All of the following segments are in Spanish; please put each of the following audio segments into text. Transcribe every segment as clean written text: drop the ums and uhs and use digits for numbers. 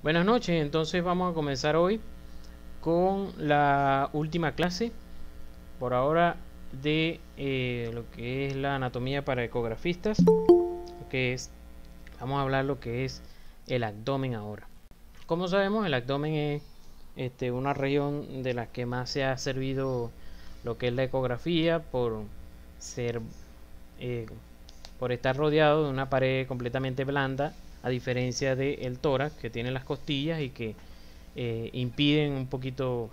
Buenas noches, entonces vamos a comenzar hoy con la última clase por ahora de lo que es la anatomía para ecografistas, vamos a hablar lo que es el abdomen ahora. Como sabemos, el abdomen es una región de la que más se ha servido lo que es la ecografía ser eh, por estar rodeado de una pared completamente blanda, a diferencia del tórax que tiene las costillas y que impiden un poquito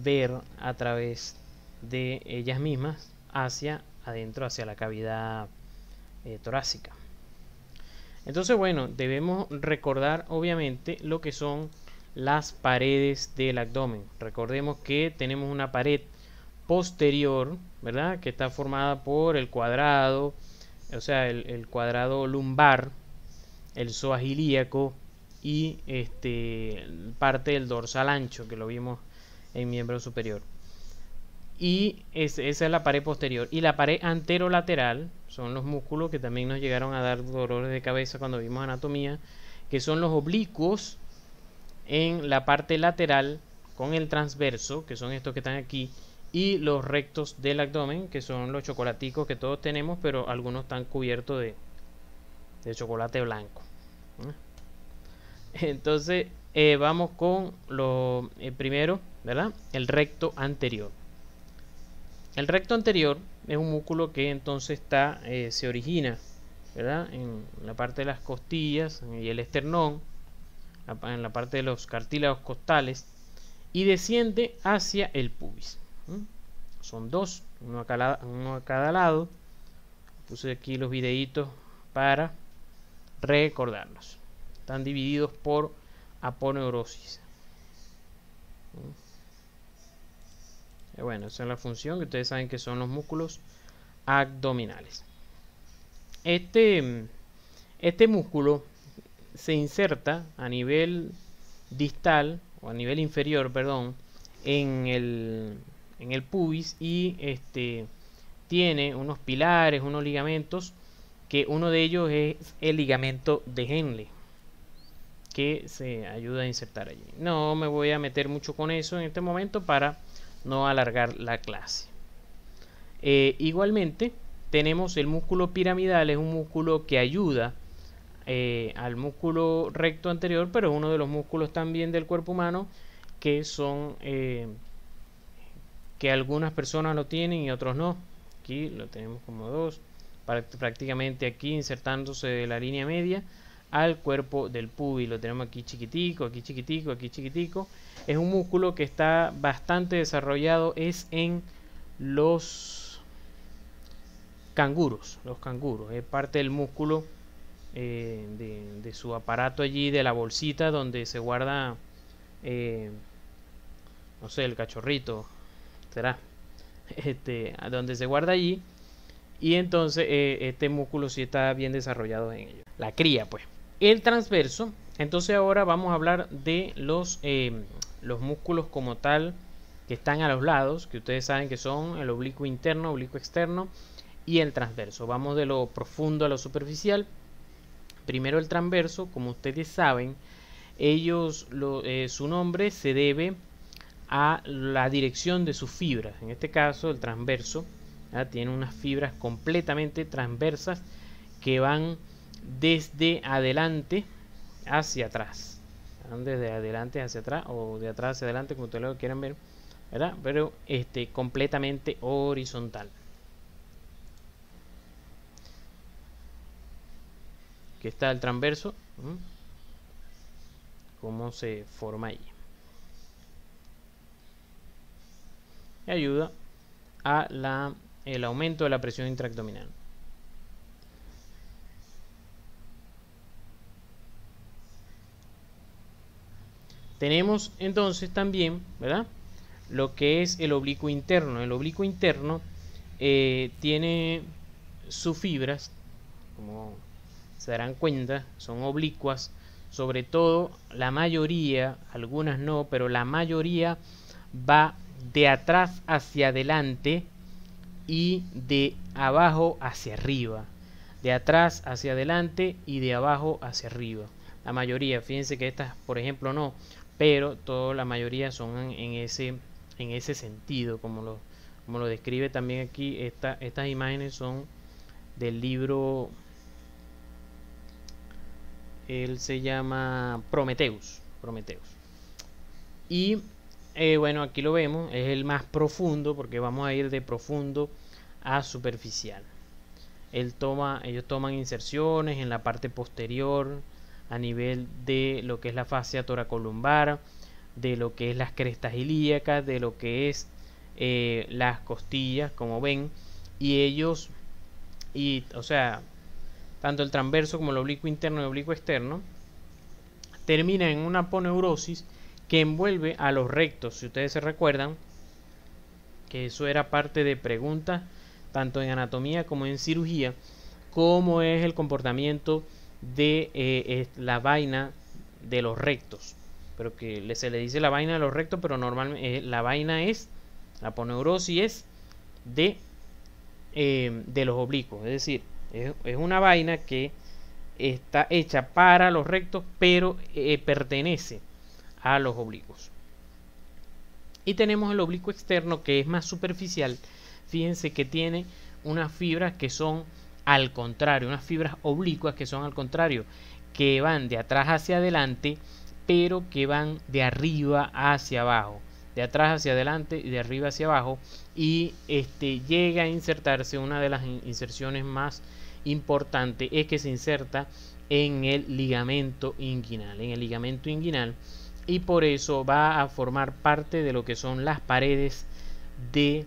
ver a través de ellas mismas hacia adentro, hacia la cavidad torácica. Entonces, bueno, debemos recordar obviamente lo que son las paredes del abdomen. Recordemos que tenemos una pared posterior, ¿verdad? Que está formada por el cuadrado, o sea, el cuadrado lumbar, el psoas ilíaco y parte del dorsal ancho, que lo vimos en miembro superior. Y esa es la pared posterior. Y la pared anterolateral son los músculos que también nos llegaron a dar dolores de cabeza cuando vimos anatomía, que son los oblicuos en la parte lateral con el transverso, que son estos que están aquí, y los rectos del abdomen, que son los chocolaticos que todos tenemos, pero algunos están cubiertos de chocolate blanco. Entonces vamos con lo primero, ¿verdad? El recto anterior. El recto anterior es un músculo que entonces se origina, ¿verdad? En la parte de las costillas y el esternón, en la parte de los cartílagos costales, y desciende hacia el pubis. Son dos, uno a cada lado. Puse aquí los videitos para recordarlos. Están divididos por aponeurosis. Bueno, esa es la función que ustedes saben que son los músculos abdominales. Este músculo se inserta a nivel distal o a nivel inferior, perdón, en el pubis y tiene unos pilares, unos ligamentos, que uno de ellos es el ligamento de Henle, que se ayuda a insertar allí. No me voy a meter mucho con eso en este momento para no alargar la clase. Igualmente tenemos el músculo piramidal, es un músculo que ayuda al músculo recto anterior, pero es uno de los músculos también del cuerpo humano que son que algunas personas lo tienen y otros no. Aquí lo tenemos como dos, prácticamente aquí insertándose de la línea media al cuerpo del pubis. Lo tenemos aquí chiquitico, aquí chiquitico, aquí chiquitico. Es un músculo que está bastante desarrollado, es en los canguros. Los canguros es parte del músculo de su aparato allí, de la bolsita donde se guarda, no sé, el cachorrito, será, donde se guarda allí. Y entonces este músculo sí está bien desarrollado en ello. La cría, pues. El transverso. Entonces ahora vamos a hablar de los músculos como tal que están a los lados, que ustedes saben que son el oblicuo interno, oblicuo externo y el transverso. Vamos de lo profundo a lo superficial. Primero el transverso, como ustedes saben, su nombre se debe a la dirección de sus fibras. En este caso el transverso tiene unas fibras completamente transversas que van desde adelante hacia atrás, desde adelante hacia atrás o de atrás hacia adelante, como ustedes lo quieran ver, ¿verdad? Pero completamente horizontal. Aquí está el transverso, cómo se forma allí. Y ayuda a el aumento de la presión intraabdominal. Tenemos entonces también, ¿verdad?, lo que es el oblicuo interno. El oblicuo interno tiene sus fibras, como se darán cuenta, son oblicuas. Sobre todo, la mayoría, algunas no, pero la mayoría va de atrás hacia adelante y de abajo hacia arriba. De atrás hacia adelante y de abajo hacia arriba. La mayoría, fíjense que estas, por ejemplo, no, pero la mayoría son en ese sentido, como lo describe también aquí. Estas imágenes son del libro, él se llama Prometheus. Y bueno, aquí lo vemos, es el más profundo, porque vamos a ir de profundo a superficial. Ellos toman inserciones en la parte posterior, a nivel de lo que es la fascia toracolumbar, de lo que es las crestas ilíacas, de lo que es las costillas, como ven, o sea, tanto el transverso como el oblicuo interno y el oblicuo externo, termina en una aponeurosis que envuelve a los rectos. Si ustedes se recuerdan, que eso era parte de preguntas tanto en anatomía como en cirugía, cómo es el comportamiento de la vaina de los rectos, pero que se le dice la vaina de los rectos, pero normalmente la aponeurosis es de los oblicuos, es decir, es una vaina que está hecha para los rectos, pero pertenece a los oblicuos. Y tenemos el oblicuo externo, que es más superficial. Fíjense que tiene unas fibras que son al contrario, unas fibras oblicuas que son al contrario, que van de atrás hacia adelante, pero que van de arriba hacia abajo, de atrás hacia adelante y de arriba hacia abajo, y llega a insertarse. Una de las inserciones más importantes es que se inserta en el ligamento inguinal, y por eso va a formar parte de lo que son las paredes del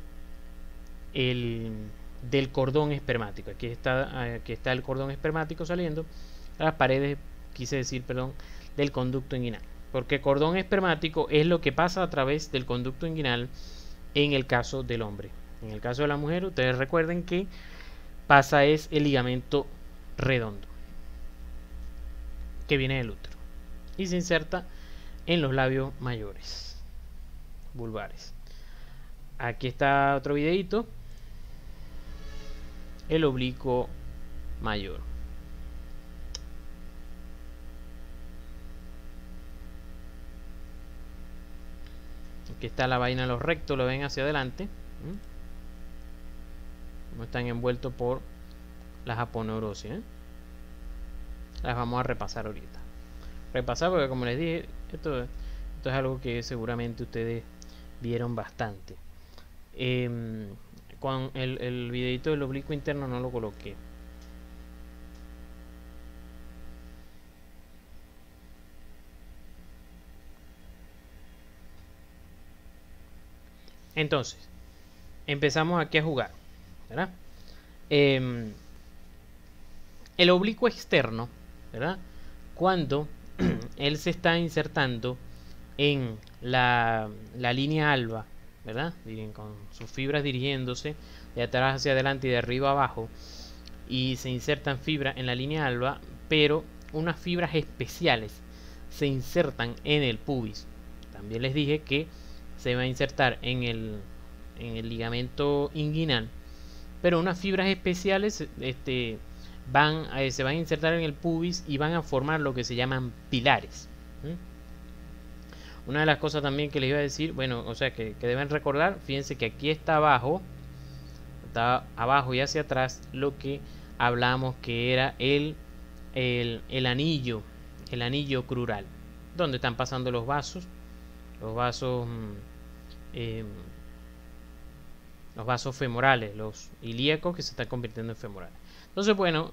cordón espermático. Aquí está el cordón espermático saliendo, las paredes, del conducto inguinal, porque cordón espermático es lo que pasa a través del conducto inguinal en el caso del hombre. En el caso de la mujer, ustedes recuerden que pasa es el ligamento redondo que viene del útero y se inserta en los labios mayores vulvares. Aquí está otro videito, el oblicuo mayor. Aquí está la vaina de los rectos, lo ven hacia adelante, como están envueltos por las aponeurosis, Las vamos a repasar ahorita. Porque como les dije, esto es algo que seguramente ustedes vieron bastante. Con el videito del oblicuo interno no lo coloqué. Entonces, empezamos aquí a jugar, ¿verdad? El oblicuo externo, ¿verdad? Cuando él se está insertando en la línea alba, ¿verdad? Con sus fibras dirigiéndose de atrás hacia adelante y de arriba abajo, y se insertan fibras en la línea alba, pero unas fibras especiales se insertan en el pubis. También les dije que se va a insertar en el ligamento inguinal, pero unas fibras especiales se van a insertar en el pubis y van a formar lo que se llaman pilares. Una de las cosas también que les iba a decir, bueno, o sea, que deben recordar, fíjense que aquí está abajo y hacia atrás lo que hablamos que era el anillo crural, donde están pasando los vasos femorales, los ilíacos, que se están convirtiendo en femorales. Entonces, bueno,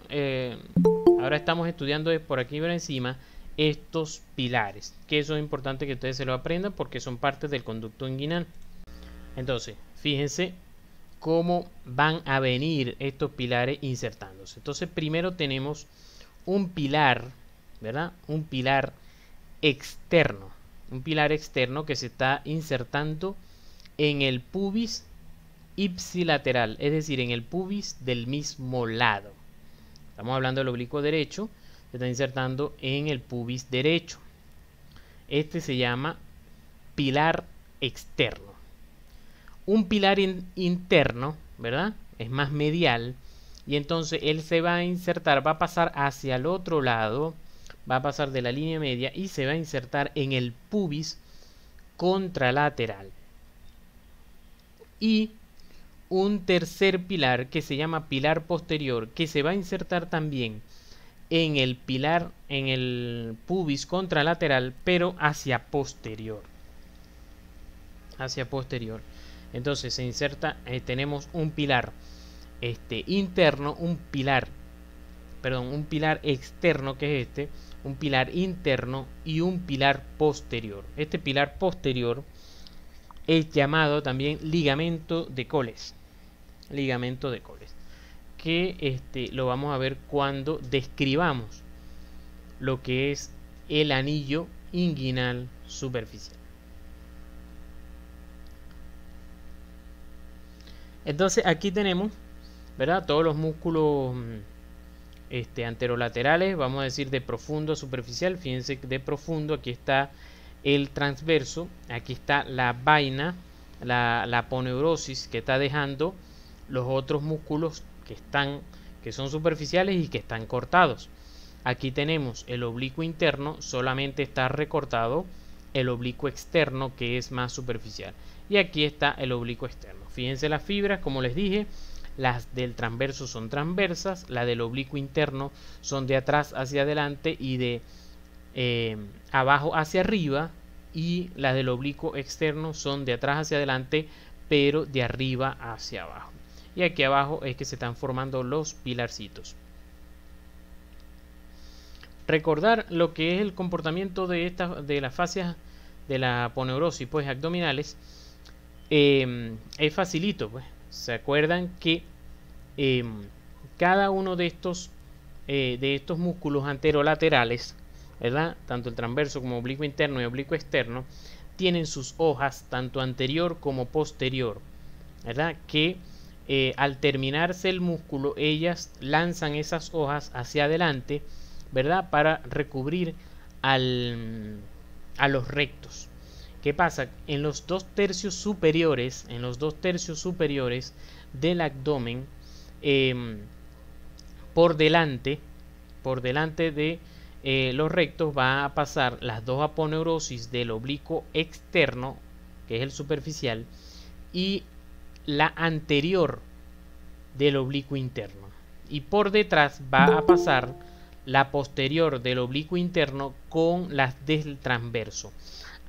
ahora estamos estudiando por aquí por encima estos pilares, que eso es importante que ustedes se lo aprendan porque son parte del conducto inguinal. Entonces, fíjense cómo van a venir estos pilares insertándose. Entonces, primero tenemos un pilar, ¿verdad? Un pilar externo que se está insertando en el pubis ipsilateral, es decir, en el pubis del mismo lado. Estamos hablando del oblicuo derecho, se está insertando en el pubis derecho. Este se llama pilar externo. Un pilar interno, ¿verdad? Es más medial, y entonces él se va a insertar, va a pasar hacia el otro lado, va a pasar de la línea media y se va a insertar en el pubis contralateral. Y un tercer pilar que se llama pilar posterior, que se va a insertar también en el pilar, en el pubis contralateral, pero hacia posterior. Hacia posterior. Entonces se inserta, tenemos un pilar interno, un pilar externo, que es un pilar interno y un pilar posterior. Este pilar posterior es llamado también ligamento de Coles. Ligamento de Coles, que lo vamos a ver cuando describamos lo que es el anillo inguinal superficial. Entonces aquí tenemos, ¿verdad?, todos los músculos anterolaterales, vamos a decir de profundo a superficial. Fíjense, de profundo aquí está el transverso, aquí está la vaina, la aponeurosis, que está dejando los otros músculos que son superficiales y que están cortados. Aquí tenemos el oblicuo interno, solamente está recortado el oblicuo externo, que es más superficial, y aquí está el oblicuo externo. Fíjense las fibras, como les dije, las del transverso son transversas, las del oblicuo interno son de atrás hacia adelante y de abajo hacia arriba, y las del oblicuo externo son de atrás hacia adelante pero de arriba hacia abajo. Y aquí abajo es que se están formando los pilarcitos. Recordar lo que es el comportamiento de las fascias de la aponeurosis pues abdominales es facilito, pues. Se acuerdan que cada uno de estos músculos anterolaterales, ¿verdad?, tanto el transverso como oblicuo interno y oblicuo externo, tienen sus hojas tanto anterior como posterior, ¿verdad?, que al terminarse el músculo ellas lanzan esas hojas hacia adelante, ¿verdad?, para recubrir a los rectos. ¿Qué pasa? En los dos tercios superiores del abdomen, por delante de los rectos, va a pasar las dos aponeurosis del oblicuo externo, que es el superficial, y la anterior del oblicuo interno. Y por detrás va a pasar la posterior del oblicuo interno con las del transverso.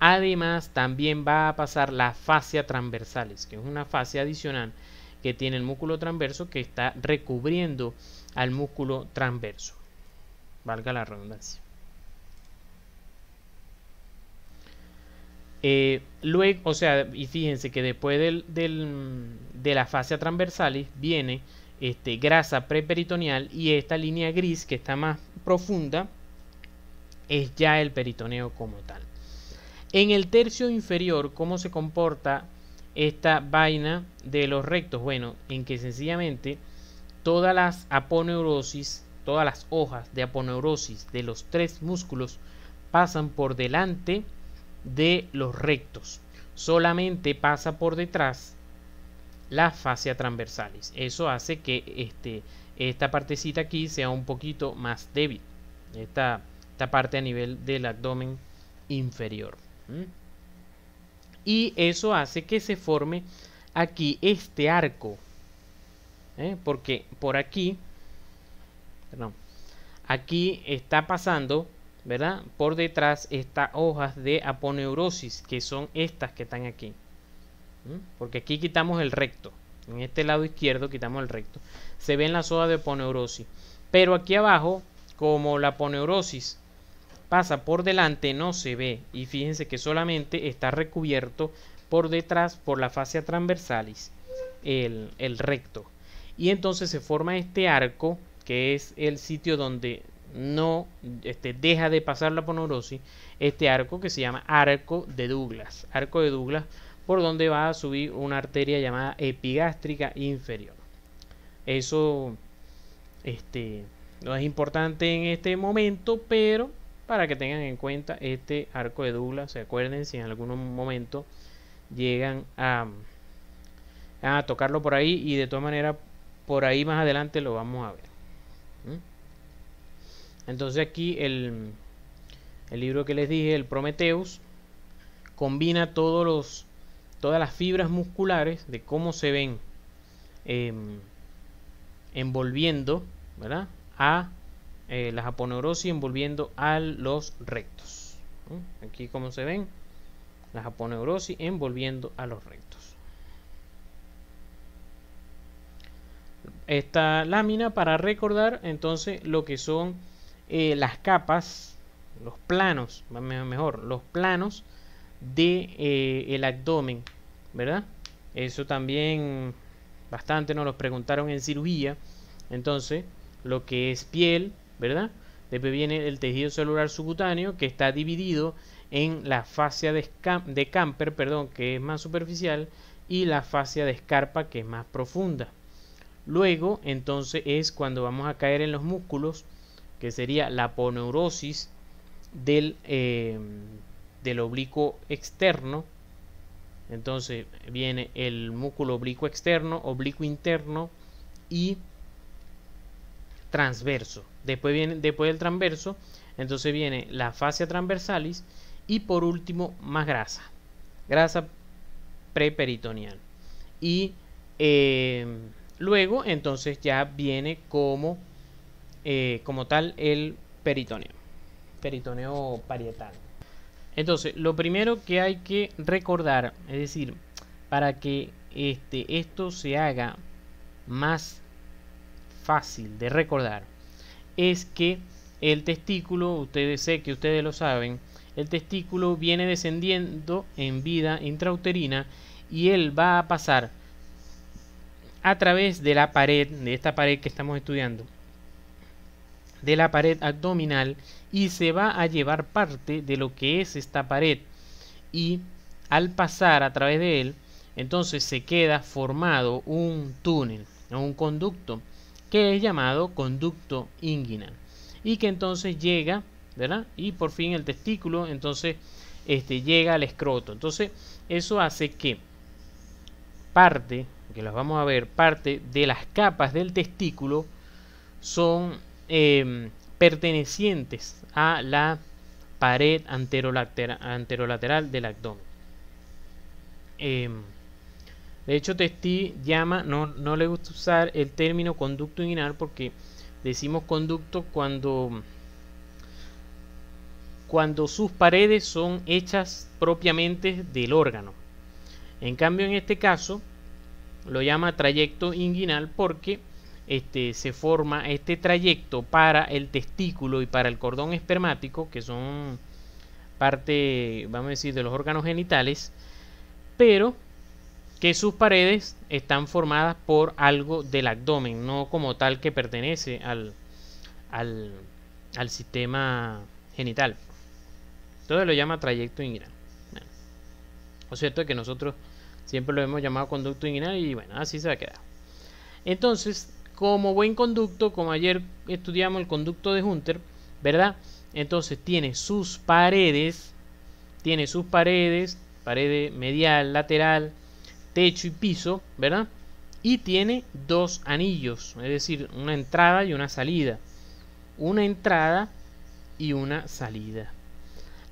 Además, también va a pasar la fascia transversalis, que es una fascia adicional que tiene el músculo transverso, que está recubriendo al músculo transverso, valga la redundancia. Luego, o sea, y fíjense que después de la fascia transversalis viene grasa preperitoneal, y esta línea gris que está más profunda es ya el peritoneo como tal. En el tercio inferior, ¿cómo se comporta esta vaina de los rectos? Bueno, en que sencillamente todas las aponeurosis, todas las hojas de aponeurosis de los tres músculos pasan por delante de los rectos. Solamente pasa por detrás la fascia transversalis. Eso hace que esta partecita aquí sea un poquito más débil. Esta parte a nivel del abdomen inferior. Y eso hace que se forme aquí este arco, porque por aquí, perdón, aquí está pasando, ¿verdad?, por detrás estas hojas de aponeurosis, que son estas que están aquí, porque aquí quitamos el recto, en este lado izquierdo quitamos el recto, se ven las hojas de aponeurosis, pero aquí abajo, como la aponeurosis pasa por delante, no se ve, y fíjense que solamente está recubierto por detrás por la fascia transversalis, el recto, y entonces se forma este arco, que es el sitio donde no deja de pasar la aponeurosis, este arco que se llama arco de Douglas, por donde va a subir una arteria llamada epigástrica inferior. Eso no es importante en este momento, pero para que tengan en cuenta este arco de Douglas, se acuerden si en algún momento llegan a tocarlo por ahí, y de todas maneras por ahí más adelante lo vamos a ver. Entonces aquí el libro que les dije, el Prometheus, combina todas las fibras musculares de cómo se ven envolviendo, ¿verdad?, a las aponeurosis envolviendo a los rectos. Aquí como se ven las aponeurosis envolviendo a los rectos. Esta lámina para recordar entonces lo que son las capas, los planos, los planos de el abdomen, ¿verdad? Eso también bastante nos lo preguntaron en cirugía. Entonces, lo que es piel, ¿verdad? Después viene el tejido celular subcutáneo, que está dividido en la fascia de Camper, perdón, que es más superficial, y la fascia de Scarpa, que es más profunda. Luego, entonces, es cuando vamos a caer en los músculos, que sería la aponeurosis del oblicuo externo. Entonces viene el músculo oblicuo externo, oblicuo interno y transverso. Después del transverso, entonces viene la fascia transversalis y por último más grasa preperitoneal. Y luego entonces ya viene como tal el peritoneo parietal. Entonces, lo primero que hay que recordar, es decir, para que esto se haga más fácil de recordar, es que el testículo, sé que ustedes lo saben, el testículo viene descendiendo en vida intrauterina y él va a pasar a través de la pared, de esta pared que estamos estudiando, de la pared abdominal, y se va a llevar parte de lo que es esta pared, y al pasar a través de él, entonces se queda formado un túnel o un conducto que es llamado conducto inguinal, y que entonces llega, ¿verdad?, y por fin el testículo entonces llega al escroto. Entonces eso hace que parte, que las vamos a ver, parte de las capas del testículo son pertenecientes a la pared anterolateral del abdomen. De hecho, Testi llama, no le gusta usar el término conducto inguinal porque decimos conducto cuando sus paredes son hechas propiamente del órgano. En cambio, en este caso lo llama trayecto inguinal porque se forma este trayecto para el testículo y para el cordón espermático, que son parte, vamos a decir, de los órganos genitales, pero que sus paredes están formadas por algo del abdomen, no como tal que pertenece al sistema genital. Entonces lo llama trayecto inguinal. Bueno, lo cierto es que nosotros siempre lo hemos llamado conducto inguinal y bueno, así se va a quedar. Entonces, como buen conducto, como ayer estudiamos el conducto de Hunter, ¿verdad? Entonces tiene sus paredes, pared medial, lateral, techo y piso, ¿verdad? Y tiene dos anillos, es decir, una entrada y una salida. Una entrada y una salida.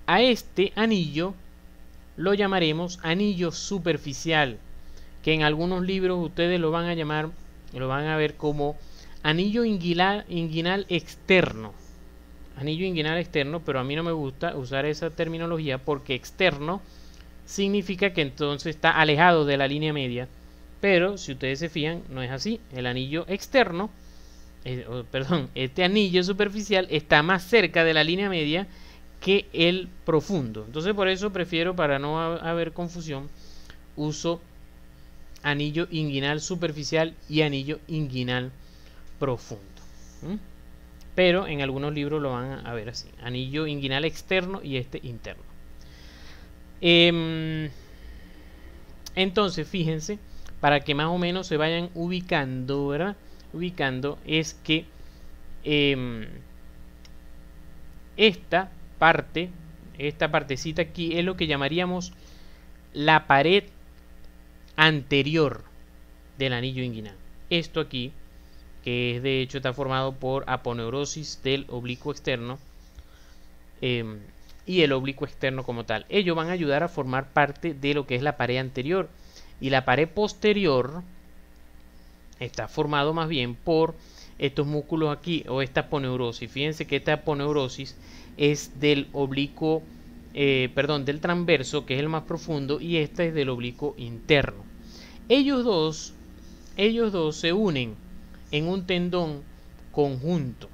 A este anillo lo llamaremos anillo superficial, que en algunos libros ustedes lo van a llamar, lo van a ver como anillo inguinal externo. Anillo inguinal externo, pero a mí no me gusta usar esa terminología porque externo significa que entonces está alejado de la línea media, pero si ustedes se fijan no es así. El anillo externo, este anillo superficial está más cerca de la línea media que el profundo. Entonces por eso prefiero, para no haber confusión, uso anillo inguinal superficial y anillo inguinal profundo. Pero en algunos libros lo van a ver así: anillo inguinal externo y este interno. Entonces fíjense, para que más o menos se vayan ubicando, ¿verdad? Es que esta partecita aquí es lo que llamaríamos la pared anterior del anillo inguinal. Esto aquí, que es de hecho está formado por aponeurosis del oblicuo externo, y el oblicuo externo como tal. Ellos van a ayudar a formar parte de lo que es la pared anterior, y la pared posterior está formado más bien por estos músculos aquí, o esta aponeurosis. Fíjense que esta aponeurosis es del oblicuo, del transverso, que es el más profundo, y esta es del oblicuo interno. Ellos dos se unen en un tendón conjunto,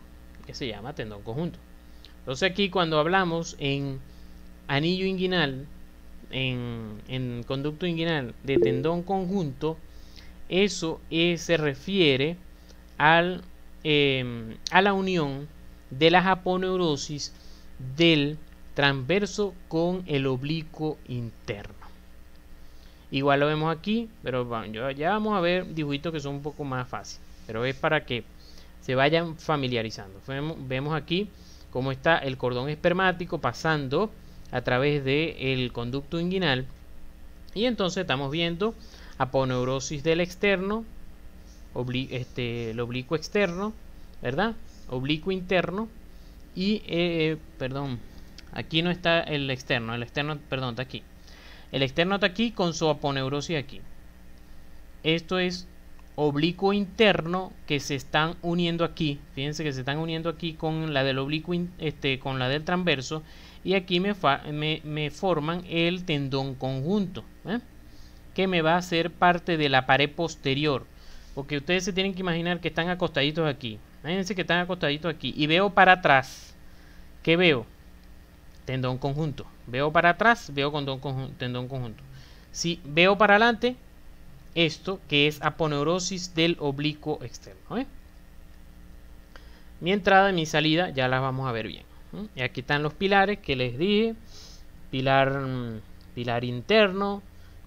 que se llama tendón conjunto. Entonces aquí cuando hablamos en anillo inguinal, en conducto inguinal de tendón conjunto, eso se refiere a la unión de las aponeurosis del transverso con el oblicuo interno. Igual lo vemos aquí, pero bueno, ya vamos a ver dibujitos que son un poco más fáciles, pero es para que se vayan familiarizando. Vemos aquí cómo está el cordón espermático pasando a través del conducto inguinal, y entonces estamos viendo aponeurosis del externo, el oblicuo externo, ¿verdad? Oblicuo interno, y aquí no está el externo, está aquí. El externo está aquí con su aponeurosis aquí. Esto es oblicuo interno, que se están uniendo aquí. Fíjense que se están uniendo aquí con la del oblicuo, con la del transverso, y aquí me forman el tendón conjunto, que me va a ser parte de la pared posterior, porque ustedes se tienen que imaginar que están acostaditos aquí. Fíjense que están acostaditos aquí, y veo para atrás. ¿Qué veo? Tendón conjunto. Veo para atrás, veo tendón conjunto. Si veo para adelante, esto que es aponeurosis del oblicuo externo. Mi entrada y mi salida ya las vamos a ver bien. Y aquí están los pilares que les dije: pilar interno,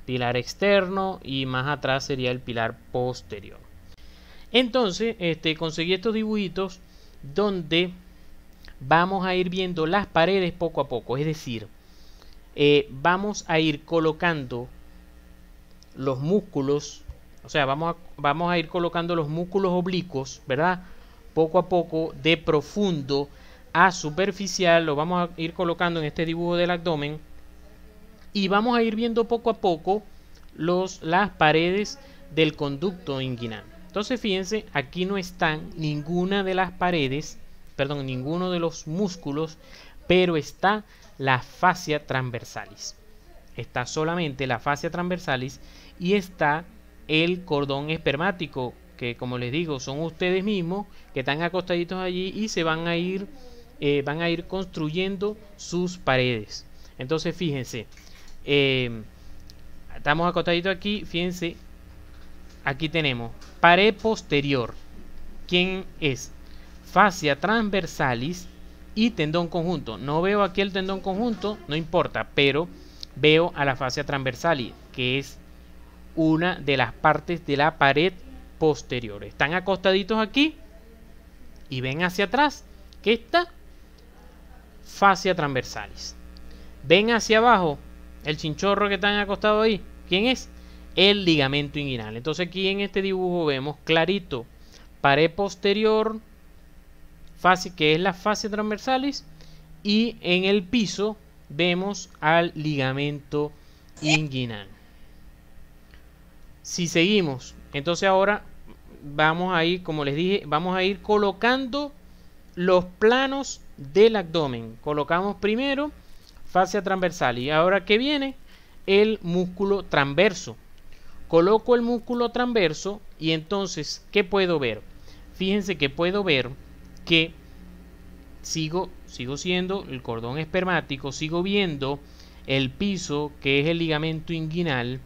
pilar externo, y más atrás sería el pilar posterior. Entonces conseguí estos dibujitos donde vamos a ir viendo las paredes poco a poco, es decir, vamos a ir colocando los músculos, o sea, vamos a ir colocando los músculos oblicuos, ¿verdad? Poco a poco, de profundo a superficial, lo vamos a ir colocando en este dibujo del abdomen, y vamos a ir viendo poco a poco las paredes del conducto inguinal. Entonces fíjense, aquí no están ninguna de las paredes, ninguno de los músculos, pero está la fascia transversalis. Está solamente la fascia transversalis, y está el cordón espermático, que como les digo, son ustedes mismos que están acostaditos allí y se van a ir construyendo sus paredes. Entonces fíjense, estamos acostaditos aquí, fíjense, aquí tenemos pared posterior. ¿Quién es? Fascia transversalis y tendón conjunto. No veo aquí el tendón conjunto, no importa, pero veo a la fascia transversalis, que es una de las partes de la pared posterior. Están acostaditos aquí y ven hacia atrás que está fascia transversalis. Ven hacia abajo el chinchorro que están acostados ahí. ¿Quién es? El ligamento inguinal. Entonces aquí en este dibujo vemos clarito pared posterior, que es la fascia transversalis, y en el piso vemos al ligamento inguinal. Si seguimos, entonces ahora vamos a ir, como les dije, vamos a ir colocando los planos del abdomen. Colocamos primero fascia transversal, y ahora que viene el músculo transverso. Coloco el músculo transverso, y entonces, ¿qué puedo ver? Fíjense que puedo ver que sigo siendo el cordón espermático, sigo viendo el piso, que es el ligamento inguinal.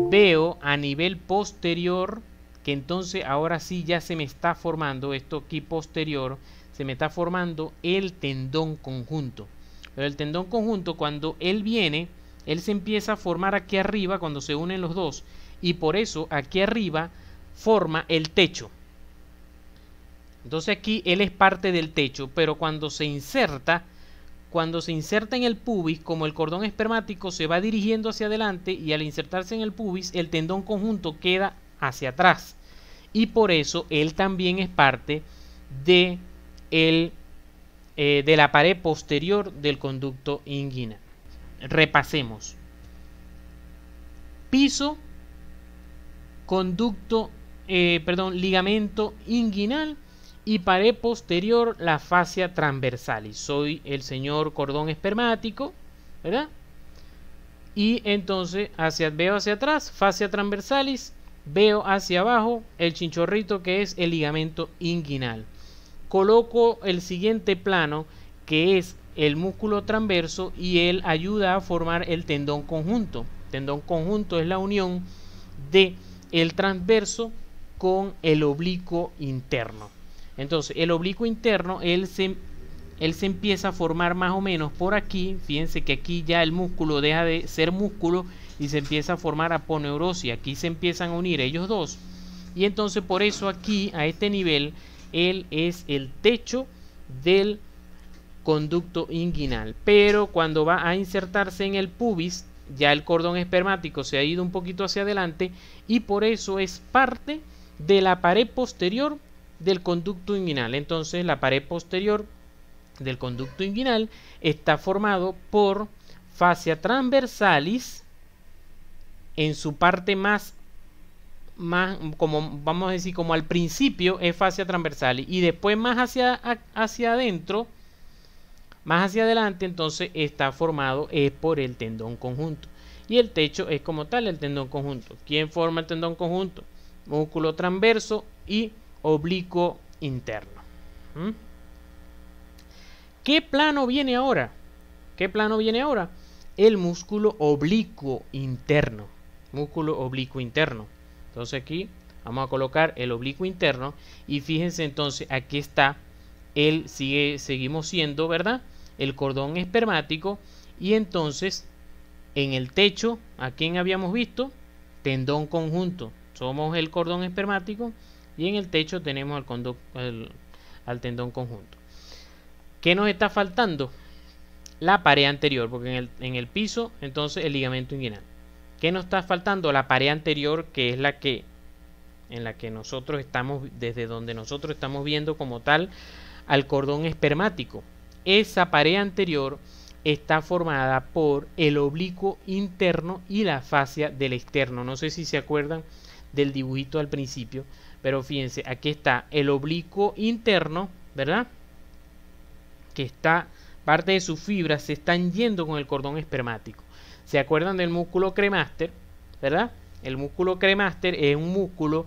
Veo a nivel posterior que entonces ahora sí ya se me está formando esto aquí posterior, se me está formando el tendón conjunto. Pero el tendón conjunto, cuando él viene, él se empieza a formar aquí arriba cuando se unen los dos, y por eso aquí arriba forma el techo. Entonces aquí él es parte del techo, pero cuando se inserta en el pubis, como el cordón espermático se va dirigiendo hacia adelante, y al insertarse en el pubis, el tendón conjunto queda hacia atrás, y por eso él también es parte de de la pared posterior del conducto inguinal. Repasemos. Piso, ligamento inguinal y pared posterior, la fascia transversalis. Soy el señor cordón espermático, ¿verdad? Y entonces veo hacia atrás, fascia transversalis, veo hacia abajo el chinchorrito que es el ligamento inguinal. Coloco el siguiente plano que es el músculo transverso y él ayuda a formar el tendón conjunto. Tendón conjunto es la unión de el transverso con el oblicuo interno. Entonces el oblicuo interno él se empieza a formar más o menos por aquí. Fíjense que aquí ya el músculo deja de ser músculo y se empieza a formar aponeurosis. Aquí se empiezan a unir ellos dos y entonces por eso aquí a este nivel él es el techo del conducto inguinal, pero cuando va a insertarse en el pubis ya el cordón espermático se ha ido un poquito hacia adelante y por eso es parte de la pared posterior del conducto inguinal. Entonces la pared posterior del conducto inguinal está formado por fascia transversalis en su parte más como vamos a decir, como al principio es fascia transversalis y después más hacia adentro, más hacia adelante, entonces está formado por el tendón conjunto y el techo es como tal el tendón conjunto. ¿Quién forma el tendón conjunto? Músculo transverso y oblicuo interno. ¿Qué plano viene ahora? ¿Qué plano viene ahora? El músculo oblicuo interno. Músculo oblicuo interno. Entonces aquí vamos a colocar el oblicuo interno y fíjense entonces aquí está, seguimos siendo, ¿verdad? El cordón espermático y entonces en el techo, ¿a quién habíamos visto? Tendón conjunto. Somos el cordón espermático y en el techo tenemos al tendón conjunto. ¿Qué nos está faltando? La pared anterior, porque en el piso entonces el ligamento inguinal. ¿Qué nos está faltando? La pared anterior, que es en la que nosotros estamos, desde donde nosotros estamos viendo como tal al cordón espermático. Esa pared anterior está formada por el oblicuo interno y la fascia del externo. No sé si se acuerdan del dibujito al principio, pero fíjense, aquí está el oblicuo interno, ¿verdad? Que está, parte de sus fibras se están yendo con el cordón espermático. ¿Se acuerdan del músculo cremaster? ¿Verdad? El músculo cremaster es un músculo,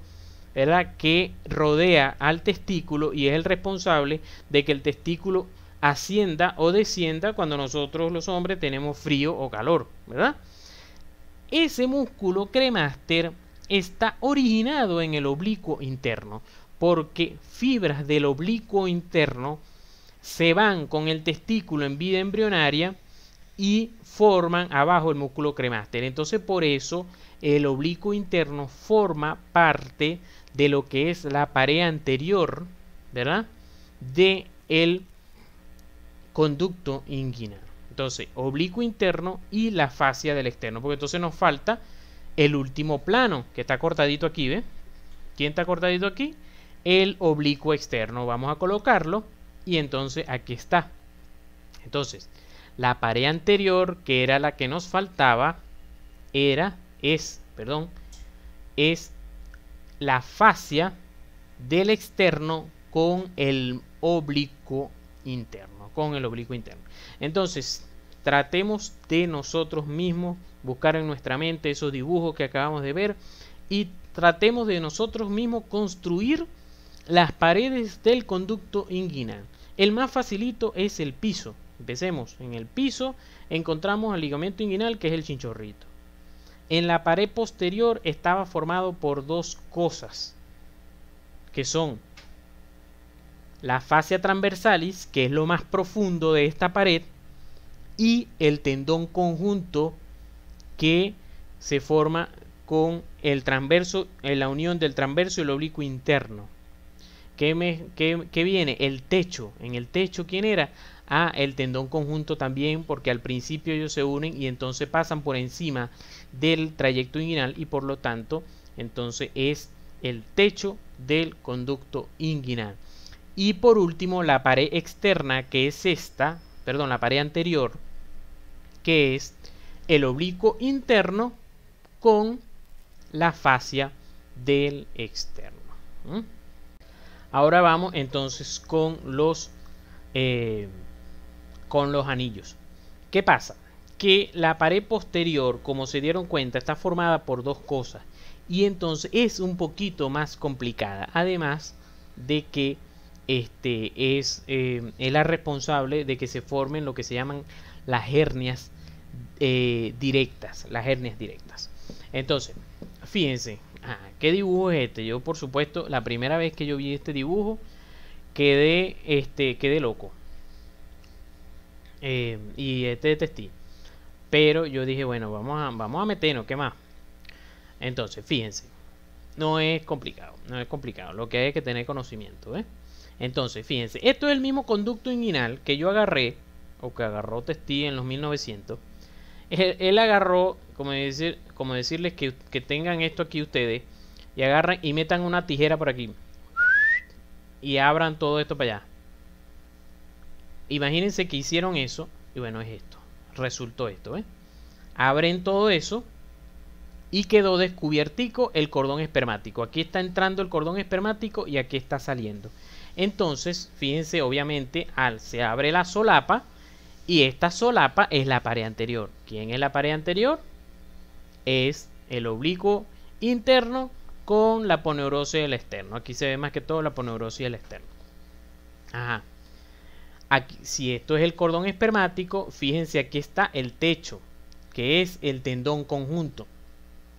¿verdad?, que rodea al testículo y es el responsable de que el testículo ascienda o descienda cuando nosotros los hombres tenemos frío o calor, ¿verdad? Ese músculo cremaster está originado en el oblicuo interno porque fibras del oblicuo interno se van con el testículo en vida embrionaria y forman abajo el músculo cremaster. Entonces por eso el oblicuo interno forma parte de lo que es la pared anterior, ¿verdad?, de el conducto inguinal. Entonces oblicuo interno y la fascia del externo, porque entonces nos falta el último plano que está cortadito aquí, ¿ve? ¿Quién está cortadito aquí? El oblicuo externo. Vamos a colocarlo y entonces aquí está. Entonces la pared anterior, que era la que nos faltaba, es la fascia del externo con el oblicuo interno, Entonces, tratemos de nosotros mismos buscar en nuestra mente esos dibujos que acabamos de ver y tratemos de nosotros mismos construir las paredes del conducto inguinal. El más facilito es el piso. Empecemos. En el piso encontramos el ligamento inguinal, que es el chinchorrito. En la pared posterior estaba formado por dos cosas, que son la fascia transversalis, que es lo más profundo de esta pared, y el tendón conjunto, que se forma con el transverso, en la unión del transverso y el oblicuo interno. ¿Qué viene? El techo. En el techo, ¿quién era? El tendón conjunto también, porque al principio ellos se unen y entonces pasan por encima del trayecto inguinal y por lo tanto entonces es el techo del conducto inguinal. Y por último, la pared externa, que es esta, perdón, la pared anterior, que es el oblicuo interno con la fascia del externo. Ahora vamos entonces con los anillos. ¿Qué pasa? Que la pared posterior, como se dieron cuenta, está formada por dos cosas y entonces es un poquito más complicada, además de que es la responsable de que se formen lo que se llaman las hernias directas, Entonces, fíjense, ¿qué dibujo es este? Yo, por supuesto, la primera vez que yo vi este dibujo quedé loco, y detesté. Pero yo dije, bueno, vamos a meternos, ¿qué más? Entonces, fíjense, no es complicado, lo que hay que tener conocimiento, Entonces, fíjense, esto es el mismo conducto inguinal que yo agarré, o que agarró Testí en los 1900. Él agarró, como decirles que tengan esto aquí ustedes, y agarran y metan una tijera por aquí, y abran todo esto para allá. Imagínense que hicieron eso, y bueno, es esto, resultó esto, abren todo eso, y quedó descubiertico el cordón espermático. Aquí está entrando el cordón espermático y aquí está saliendo. Entonces, fíjense, obviamente, se abre la solapa y esta solapa es la pared anterior. ¿Quién es la pared anterior? Es el oblicuo interno con la aponeurosis del externo. Aquí se ve más que todo la aponeurosis del externo. Ajá. Aquí, si esto es el cordón espermático, fíjense, aquí está el techo, que es el tendón conjunto.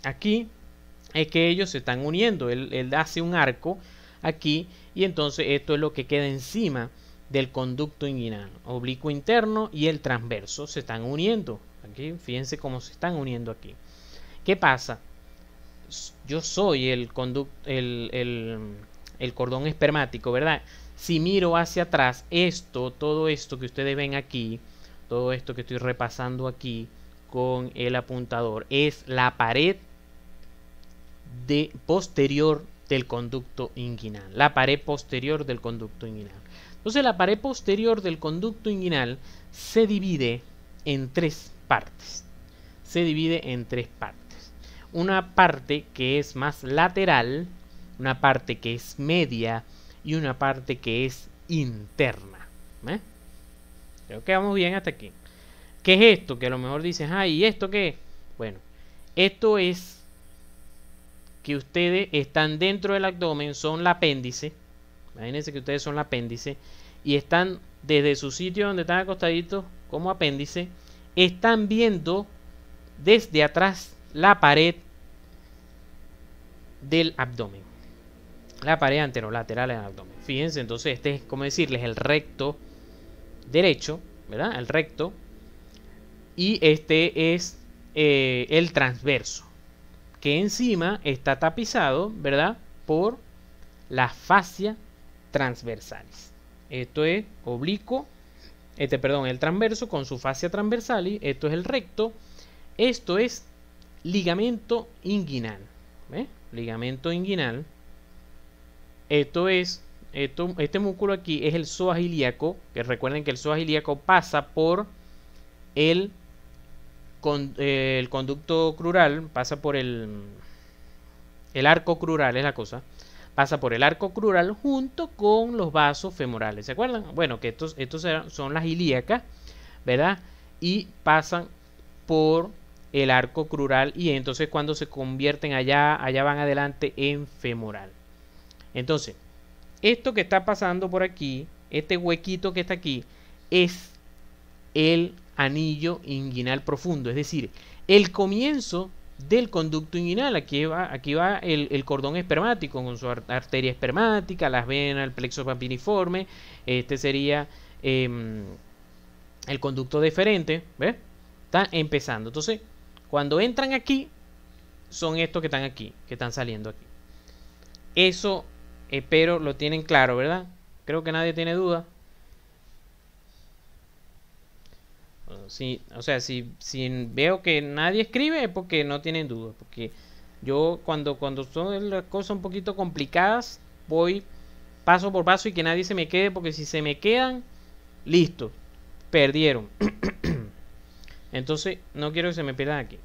Aquí es que ellos se están uniendo. Él hace un arco aquí y entonces esto es lo que queda encima del conducto inguinal. Oblicuo interno y el transverso se están uniendo. Aquí, fíjense cómo se están uniendo aquí. ¿Qué pasa? Yo soy el cordón espermático, ¿verdad? Si miro hacia atrás, todo esto que ustedes ven aquí, todo esto que estoy repasando aquí con el apuntador, es la pared posterior del conducto inguinal. La pared posterior del conducto inguinal. Entonces, la pared posterior del conducto inguinal se divide en tres partes. Una parte que es más lateral, una parte que es media y una parte que es interna. Creo que vamos bien hasta aquí. ¿Qué es esto? Que a lo mejor dices, ¿y esto qué? Bueno, esto es que ustedes están dentro del abdomen, son el apéndice. Imagínense que ustedes son el apéndice y están desde su sitio donde están acostaditos como apéndice, están viendo desde atrás la pared del abdomen, la pared anterolateral del abdomen. Fíjense, entonces este es, como decirles, el recto derecho, ¿verdad? El recto, y este es el transverso, que encima está tapizado, ¿verdad?, por la fascia transversalis. Esto es oblicuo, el transverso con su fascia transversalis. Esto es el recto. Esto es ligamento inguinal. Ligamento inguinal. Este músculo aquí es el psoas ilíaco, que recuerden que el psoas ilíaco pasa por el conducto crural, pasa por el arco crural, es la cosa. Pasa por el arco crural junto con los vasos femorales. ¿Se acuerdan? Bueno, que estos son las ilíacas, ¿verdad? Y pasan por el arco crural y entonces cuando se convierten allá van adelante en femoral. Entonces, esto que está pasando por aquí, este huequito que está aquí, es el anillo inguinal profundo, es decir, el comienzo del conducto inguinal. Aquí va el cordón espermático con su arteria espermática, las venas, el plexo papiliforme. Este sería el conducto deferente, ¿ves? Está empezando. Entonces, cuando entran aquí, son estos que están aquí, que están saliendo aquí. Eso, espero lo tienen claro, ¿verdad? Creo que nadie tiene duda. Sí, o sea, si veo que nadie escribe es porque no tienen dudas. Porque yo cuando son las cosas un poquito complicadas voy paso por paso y que nadie se me quede, porque si se me quedan, listo, perdieron. Entonces, no quiero que se me pierdan aquí.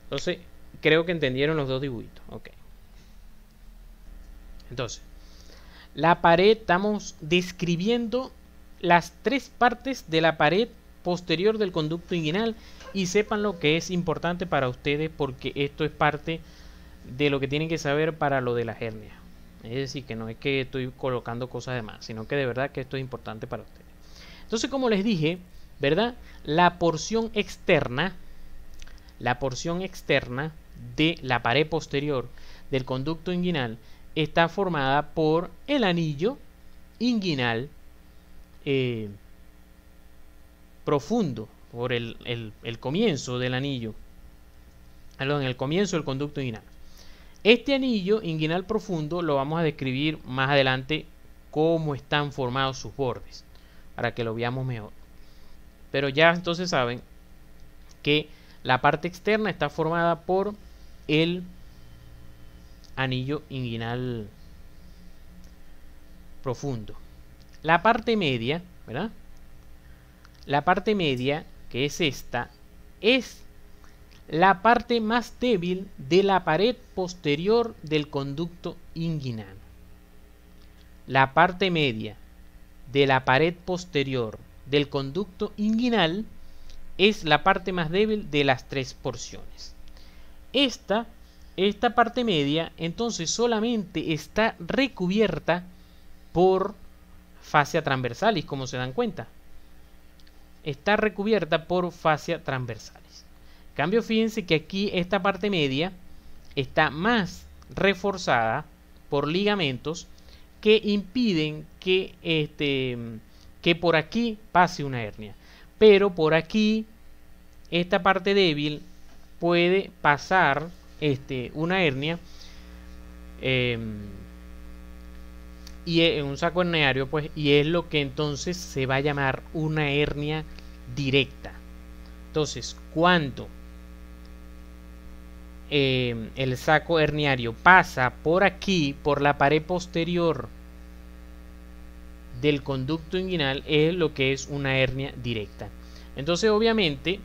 Entonces, creo que entendieron los dos dibujitos. Ok. Entonces, la pared, estamos describiendo las tres partes de la pared posterior del conducto inguinal, y sepan lo que es importante para ustedes, porque esto es parte de lo que tienen que saber para lo de las hernias. Es decir, que no es que estoy colocando cosas de más, sino que de verdad que esto es importante para ustedes. Entonces, como les dije, ¿verdad? La porción externa de la pared posterior del conducto inguinal está formada por el anillo inguinal profundo, por el comienzo del anillo, perdón, el comienzo del conducto inguinal. Este anillo inguinal profundo lo vamos a describir más adelante cómo están formados sus bordes, para que lo veamos mejor. Pero ya entonces saben que la parte externa está formada por el anillo inguinal profundo. La parte media, ¿verdad? La parte media, que es esta, es la parte más débil de la pared posterior del conducto inguinal. La parte media de la pared posterior del conducto inguinal es la parte más débil de las tres porciones. Esta parte media entonces solamente está recubierta por fascia transversalis, como se dan cuenta. Está recubierta por fascia transversalis. En cambio, fíjense que aquí esta parte media está más reforzada por ligamentos que impiden que por aquí pase una hernia. Pero por aquí, esta parte débil puede pasar una hernia y en un saco herniario, pues, y es lo que entonces se va a llamar una hernia directa. Entonces, cuando el saco herniario pasa por aquí, por la pared posterior del conducto inguinal, es lo que es una hernia directa. Entonces, obviamente,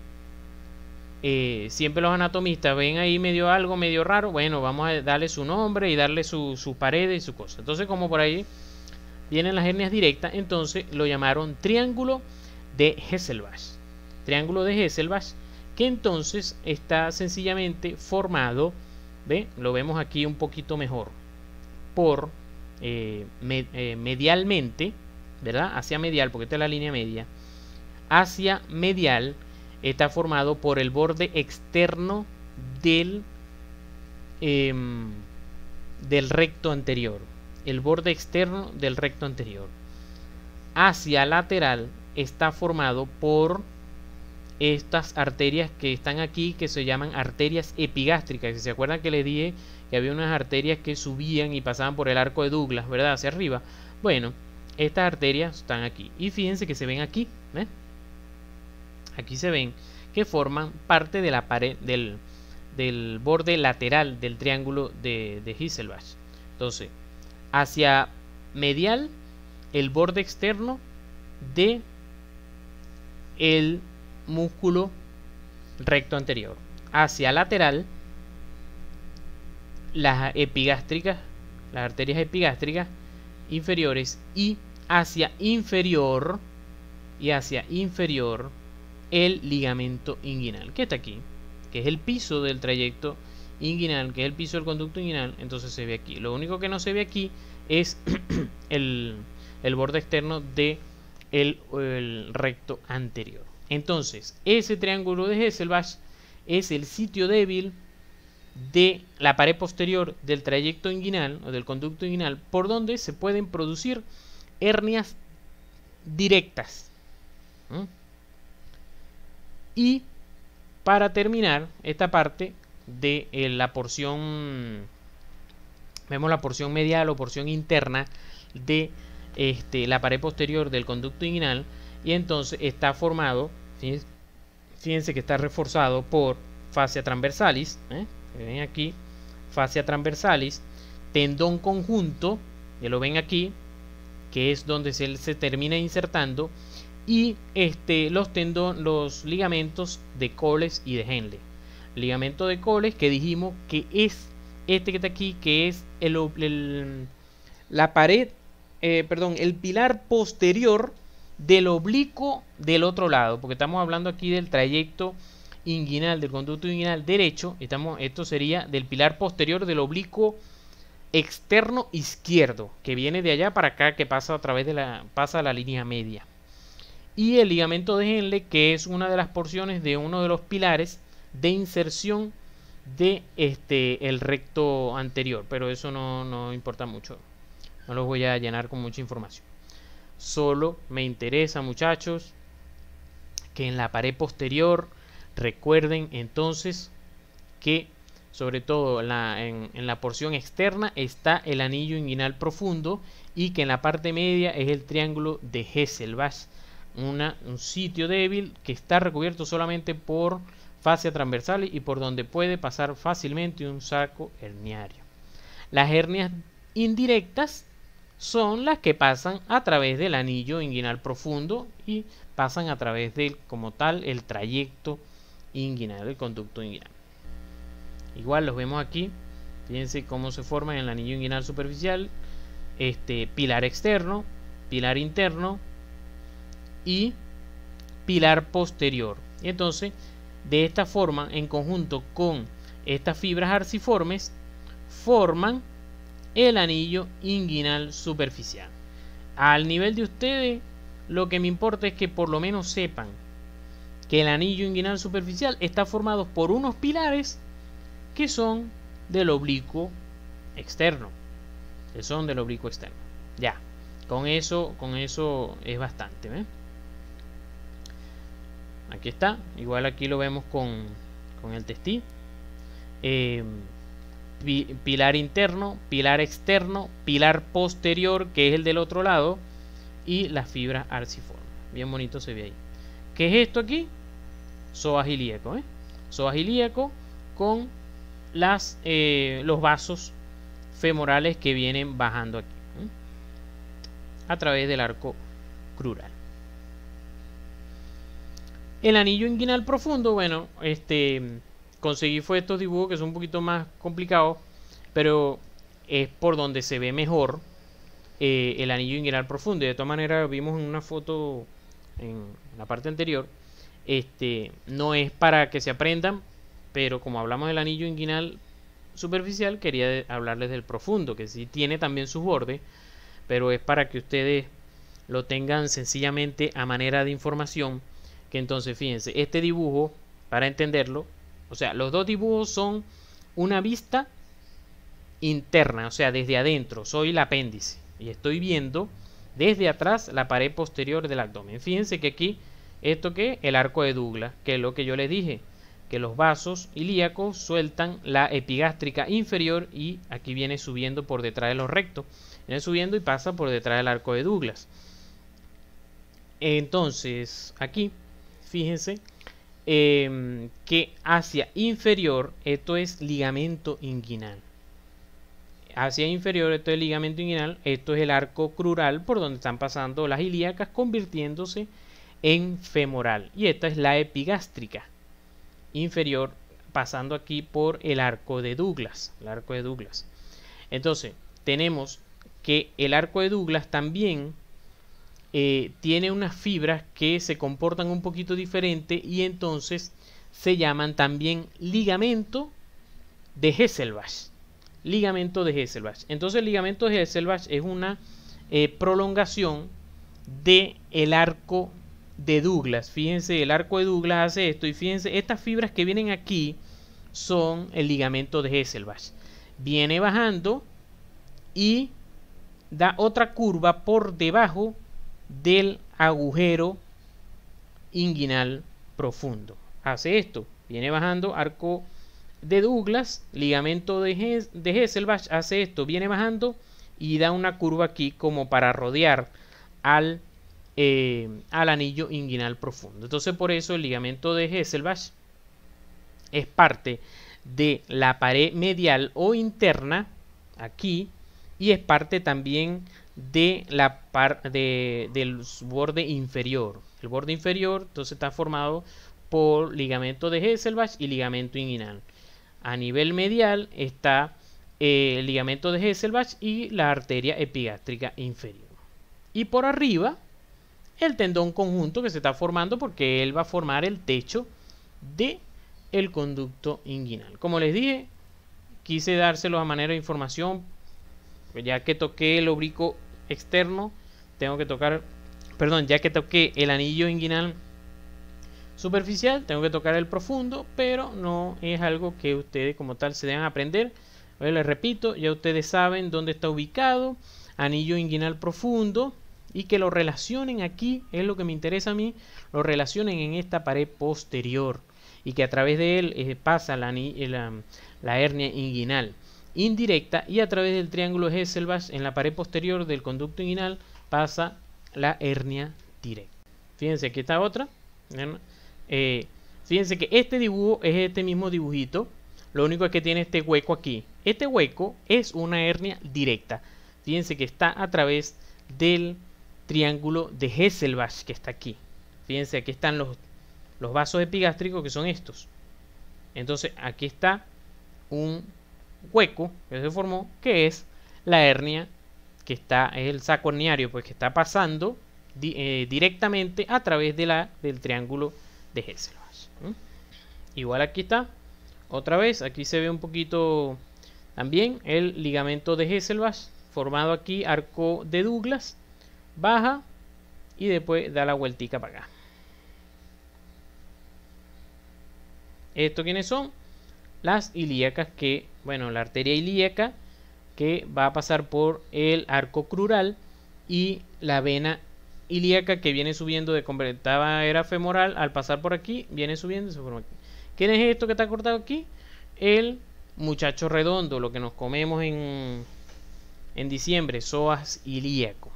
siempre los anatomistas ven ahí algo medio raro. Bueno, vamos a darle su nombre y darle su pared y su cosa. Entonces, como por ahí vienen las hernias directas, entonces lo llamaron triángulo de Hesselbach. Triángulo de Hesselbach, que entonces está sencillamente formado, ¿ve? Lo vemos aquí un poquito mejor, por medialmente, ¿verdad? Hacia medial, porque esta es la línea media. Hacia medial está formado por el borde externo del recto anterior. El borde externo del recto anterior. Hacia lateral está formado por estas arterias que están aquí, que se llaman arterias epigástricas. ¿Se acuerdan que les dije que había unas arterias que subían y pasaban por el arco de Douglas, ¿verdad? Hacia arriba. Bueno, estas arterias están aquí. Y fíjense que se ven aquí, ¿eh? Aquí se ven que forman parte de la pared del borde lateral del triángulo de Hesselbach. Entonces, hacia medial, el borde externo de el músculo recto anterior. Hacia lateral, las epigástricas, las arterias epigástricas inferiores, y hacia inferior el ligamento inguinal, que está aquí, que es el piso del trayecto inguinal, que es el piso del conducto inguinal. Entonces se ve aquí. Lo único que no se ve aquí es el borde externo de el recto anterior. Entonces, ese triángulo de Hesselbach es el sitio débil de la pared posterior del trayecto inguinal o del conducto inguinal, por donde se pueden producir hernias directas. Y para terminar esta parte de la porción, vemos la porción medial o porción interna de la pared posterior del conducto inguinal, y entonces está formado, fíjense que está reforzado por fascia transversalis, ven aquí, fascia transversalis, tendón conjunto, ya lo ven aquí, que es donde se termina insertando, y los ligamentos de Coles y de Henle. Ligamento de Coles, que dijimos que es este que está aquí, que es la pared, el pilar posterior del oblicuo del otro lado, porque estamos hablando aquí del trayecto inguinal, del conducto inguinal derecho. Esto sería del pilar posterior del oblicuo externo izquierdo, que viene de allá para acá, que pasa a través de la línea media. Y el ligamento de Henle, que es una de las porciones de uno de los pilares de inserción de el recto anterior, pero eso no importa mucho, no los voy a llenar con mucha información. Solo me interesa, muchachos, que en la pared posterior recuerden entonces que sobre todo en la porción externa está el anillo inguinal profundo, y que en la parte media es el triángulo de Hesselbach, un sitio débil que está recubierto solamente por fascia transversal y por donde puede pasar fácilmente un saco herniario. Las hernias indirectas son las que pasan a través del anillo inguinal profundo y pasan a través del, como tal, el trayecto inguinal, el conducto inguinal. Igual los vemos aquí. Fíjense cómo se forma en el anillo inguinal superficial, pilar externo, pilar interno y pilar posterior. Y entonces, de esta forma, en conjunto con estas fibras arciformes, forman el anillo inguinal superficial. Al nivel de ustedes, lo que me importa es que por lo menos sepan que el anillo inguinal superficial está formado por unos pilares que son del oblicuo externo. Ya, con eso es bastante, ¿ves? Aquí está, igual aquí lo vemos con el testín. Pilar interno, pilar externo, pilar posterior, que es el del otro lado, y las fibras arciformes. Bien bonito se ve ahí. ¿Qué es esto aquí? Psoas ilíaco, psoas ilíaco con los vasos femorales que vienen bajando aquí, a través del arco crural. El anillo inguinal profundo, bueno, conseguí fue estos dibujos que son un poquito más complicados, pero es por donde se ve mejor el anillo inguinal profundo. Y de todas maneras vimos en una foto en la parte anterior, no es para que se aprendan, pero como hablamos del anillo inguinal superficial, quería hablarles del profundo, que sí tiene también sus bordes, pero es para que ustedes lo tengan sencillamente a manera de información. Que entonces, fíjense, este dibujo, para entenderlo, o sea, los dos dibujos son una vista interna, o sea, desde adentro, soy el apéndice y estoy viendo desde atrás la pared posterior del abdomen. Fíjense que aquí, esto que el arco de Douglas, que es lo que yo les dije, que los vasos ilíacos sueltan la epigástrica inferior y aquí viene subiendo por detrás de los rectos, viene subiendo y pasa por detrás del arco de Douglas. Entonces, aquí fíjense que hacia inferior esto es ligamento inguinal. Hacia inferior esto es ligamento inguinal, esto es el arco crural por donde están pasando las ilíacas convirtiéndose en femoral. Y esta es la epigástrica inferior pasando aquí por el arco de Douglas. Entonces tenemos que el arco de Douglas también tiene unas fibras que se comportan un poquito diferente y entonces se llaman también ligamento de Hesselbach. Entonces el ligamento de Hesselbach es una prolongación del arco de Douglas. Fíjense, el arco de Douglas hace esto y fíjense, estas fibras que vienen aquí son el ligamento de Hesselbach. Viene bajando y da otra curva por debajo del agujero inguinal profundo. Hace esto, viene bajando, arco de Douglas, ligamento de Hesselbach, hace esto, viene bajando y da una curva aquí como para rodear al anillo inguinal profundo. Entonces por eso el ligamento de Hesselbach es parte de la pared medial o interna aquí y es parte también de del borde inferior. El borde inferior entonces está formado por ligamento de Hesselbach y ligamento inguinal. A nivel medial está el ligamento de Hesselbach y la arteria epigástrica inferior. Y por arriba el tendón conjunto que se está formando porque él va a formar el techo de el conducto inguinal. Como les dije, quise dárselo a manera de información, ya que toqué el oblicuo externo, tengo que tocar, perdón, ya que toqué el anillo inguinal superficial, tengo que tocar el profundo, pero no es algo que ustedes como tal se deban aprender. Hoy les repito, ya ustedes saben dónde está ubicado, anillo inguinal profundo, y que lo relacionen aquí, es lo que me interesa a mí, lo relacionen en esta pared posterior, y que a través de él pasa la hernia inguinal indirecta, y a través del triángulo Hesselbach en la pared posterior del conducto inguinal pasa la hernia directa. Fíjense, aquí está otra. Fíjense que este dibujo es este mismo dibujito, lo único es que tiene este hueco aquí. Este hueco es una hernia directa. Fíjense que está a través del triángulo de Hesselbach que está aquí. Fíjense, aquí están los vasos epigástricos, que son estos. Entonces aquí está un hueco que se formó, que es la hernia, que está, es el saco herniario, pues que está pasando directamente a través de del triángulo de Hesselbach. Igual aquí está, otra vez, aquí se ve un poquito también el ligamento de Hesselbach formado aquí, arco de Douglas, baja y después da la vueltica para acá. ¿Esto quiénes son? Las ilíacas, que, bueno, la arteria ilíaca que va a pasar por el arco crural y la vena ilíaca que viene subiendo de completada era femoral, al pasar por aquí viene subiendo y se forma aquí. ¿Quién es esto que está cortado aquí? El muchacho redondo, lo que nos comemos en diciembre, psoas ilíaco.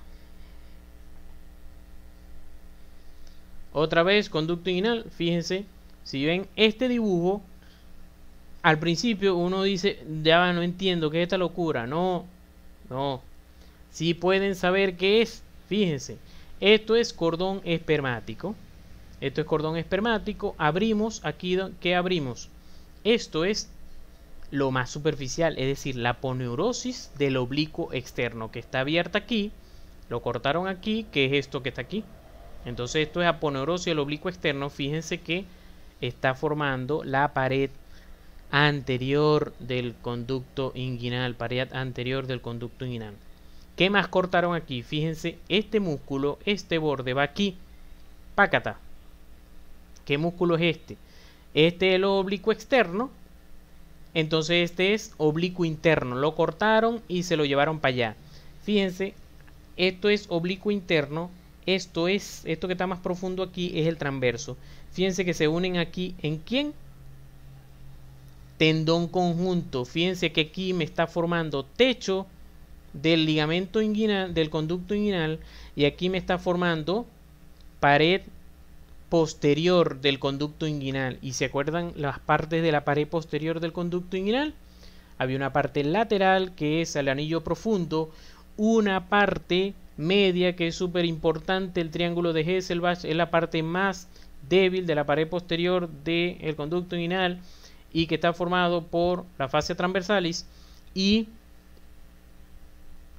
Otra vez, conducto inguinal. Fíjense, si ven este dibujo, al principio uno dice, ya no entiendo, ¿qué es esta locura? No, no. Si pueden saber qué es, fíjense, esto es cordón espermático. Esto es cordón espermático. Abrimos aquí, ¿qué abrimos? Esto es lo más superficial, es decir, la aponeurosis del oblicuo externo, que está abierta aquí. Lo cortaron aquí, que es esto que está aquí. Entonces esto es aponeurosis del oblicuo externo. Fíjense que está formando la pared anterior del conducto inguinal, pared anterior del conducto inguinal. ¿Qué más cortaron aquí? Fíjense, este músculo, este borde va aquí, pácata. ¿Qué músculo es este? Este es el oblicuo externo, entonces este es oblicuo interno. Lo cortaron y se lo llevaron para allá. Fíjense, esto es oblicuo interno, esto que está más profundo aquí es el transverso. Fíjense que se unen aquí, ¿en quién? Tendón conjunto. Fíjense que aquí me está formando techo del ligamento inguinal, del conducto inguinal, y aquí me está formando pared posterior del conducto inguinal. ¿Y se acuerdan las partes de la pared posterior del conducto inguinal? Había una parte lateral, que es el anillo profundo, una parte media, que es súper importante, el triángulo de Hesselbach, es la parte más débil de la pared posterior del conducto inguinal, y que está formado por la fascia transversalis, y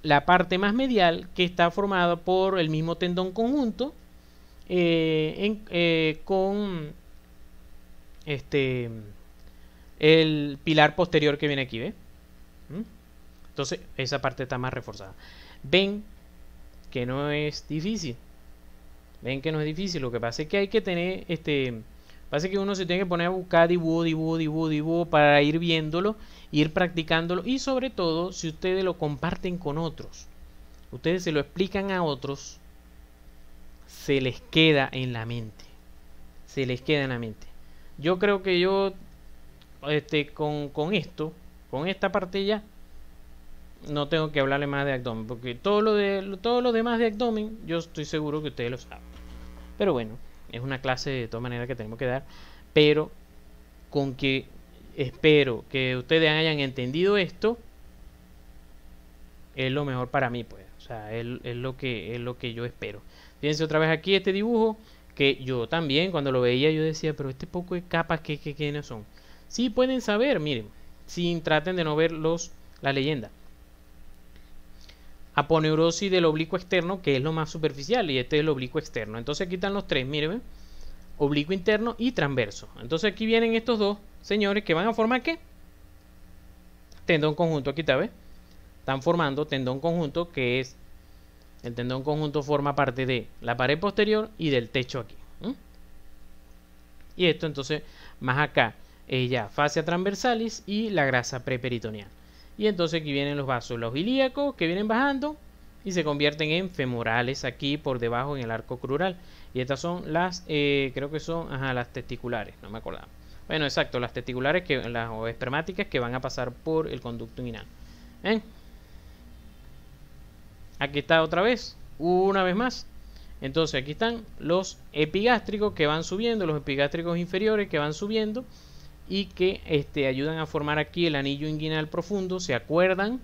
la parte más medial, que está formada por el mismo tendón conjunto con el pilar posterior que viene aquí, ¿ve? Entonces esa parte está más reforzada. Ven que no es difícil. Ven que no es difícil. Lo que pasa es que hay que tener pasa que uno se tiene que poner a buscar dibujo para ir viéndolo, ir practicándolo, y sobre todo si ustedes lo comparten con otros, ustedes se lo explican a otros, se les queda en la mente. Se les queda en la mente. Yo creo que yo con esto, con esta parte ya, no tengo que hablarle más de abdomen, porque todo lo demás de abdomen yo estoy seguro que ustedes lo saben. Pero bueno, es una clase de todas maneras que tenemos que dar, pero con que espero que ustedes hayan entendido esto, es lo mejor para mí, pues. O sea, es lo que yo espero. Fíjense otra vez aquí este dibujo, que yo también cuando lo veía yo decía, pero este poco de capas, ¿quiénes son? Sí pueden saber, miren, sin traten de no ver la leyenda. Aponeurosis del oblicuo externo, que es lo más superficial, y este es el oblicuo externo. Entonces aquí están los tres, miren, oblicuo interno y transverso. Entonces aquí vienen estos dos señores que van a formar ¿qué? Tendón conjunto. Aquí está, ¿ves? Están formando tendón conjunto, que es el tendón conjunto forma parte de la pared posterior y del techo aquí. Y esto entonces más acá es ya fascia transversalis y la grasa preperitoneal. Y entonces aquí vienen los vasos, los ilíacos que vienen bajando y se convierten en femorales aquí por debajo en el arco crural. Y estas son las, creo que son las testiculares, no me acordaba. Bueno, exacto, las testiculares, las espermáticas que van a pasar por el conducto inguinal. ¿Ven? Aquí está otra vez, una vez más. Entonces aquí están los epigástricos que van subiendo, los epigástricos inferiores que van subiendo y que ayudan a formar aquí el anillo inguinal profundo. ¿Se acuerdan?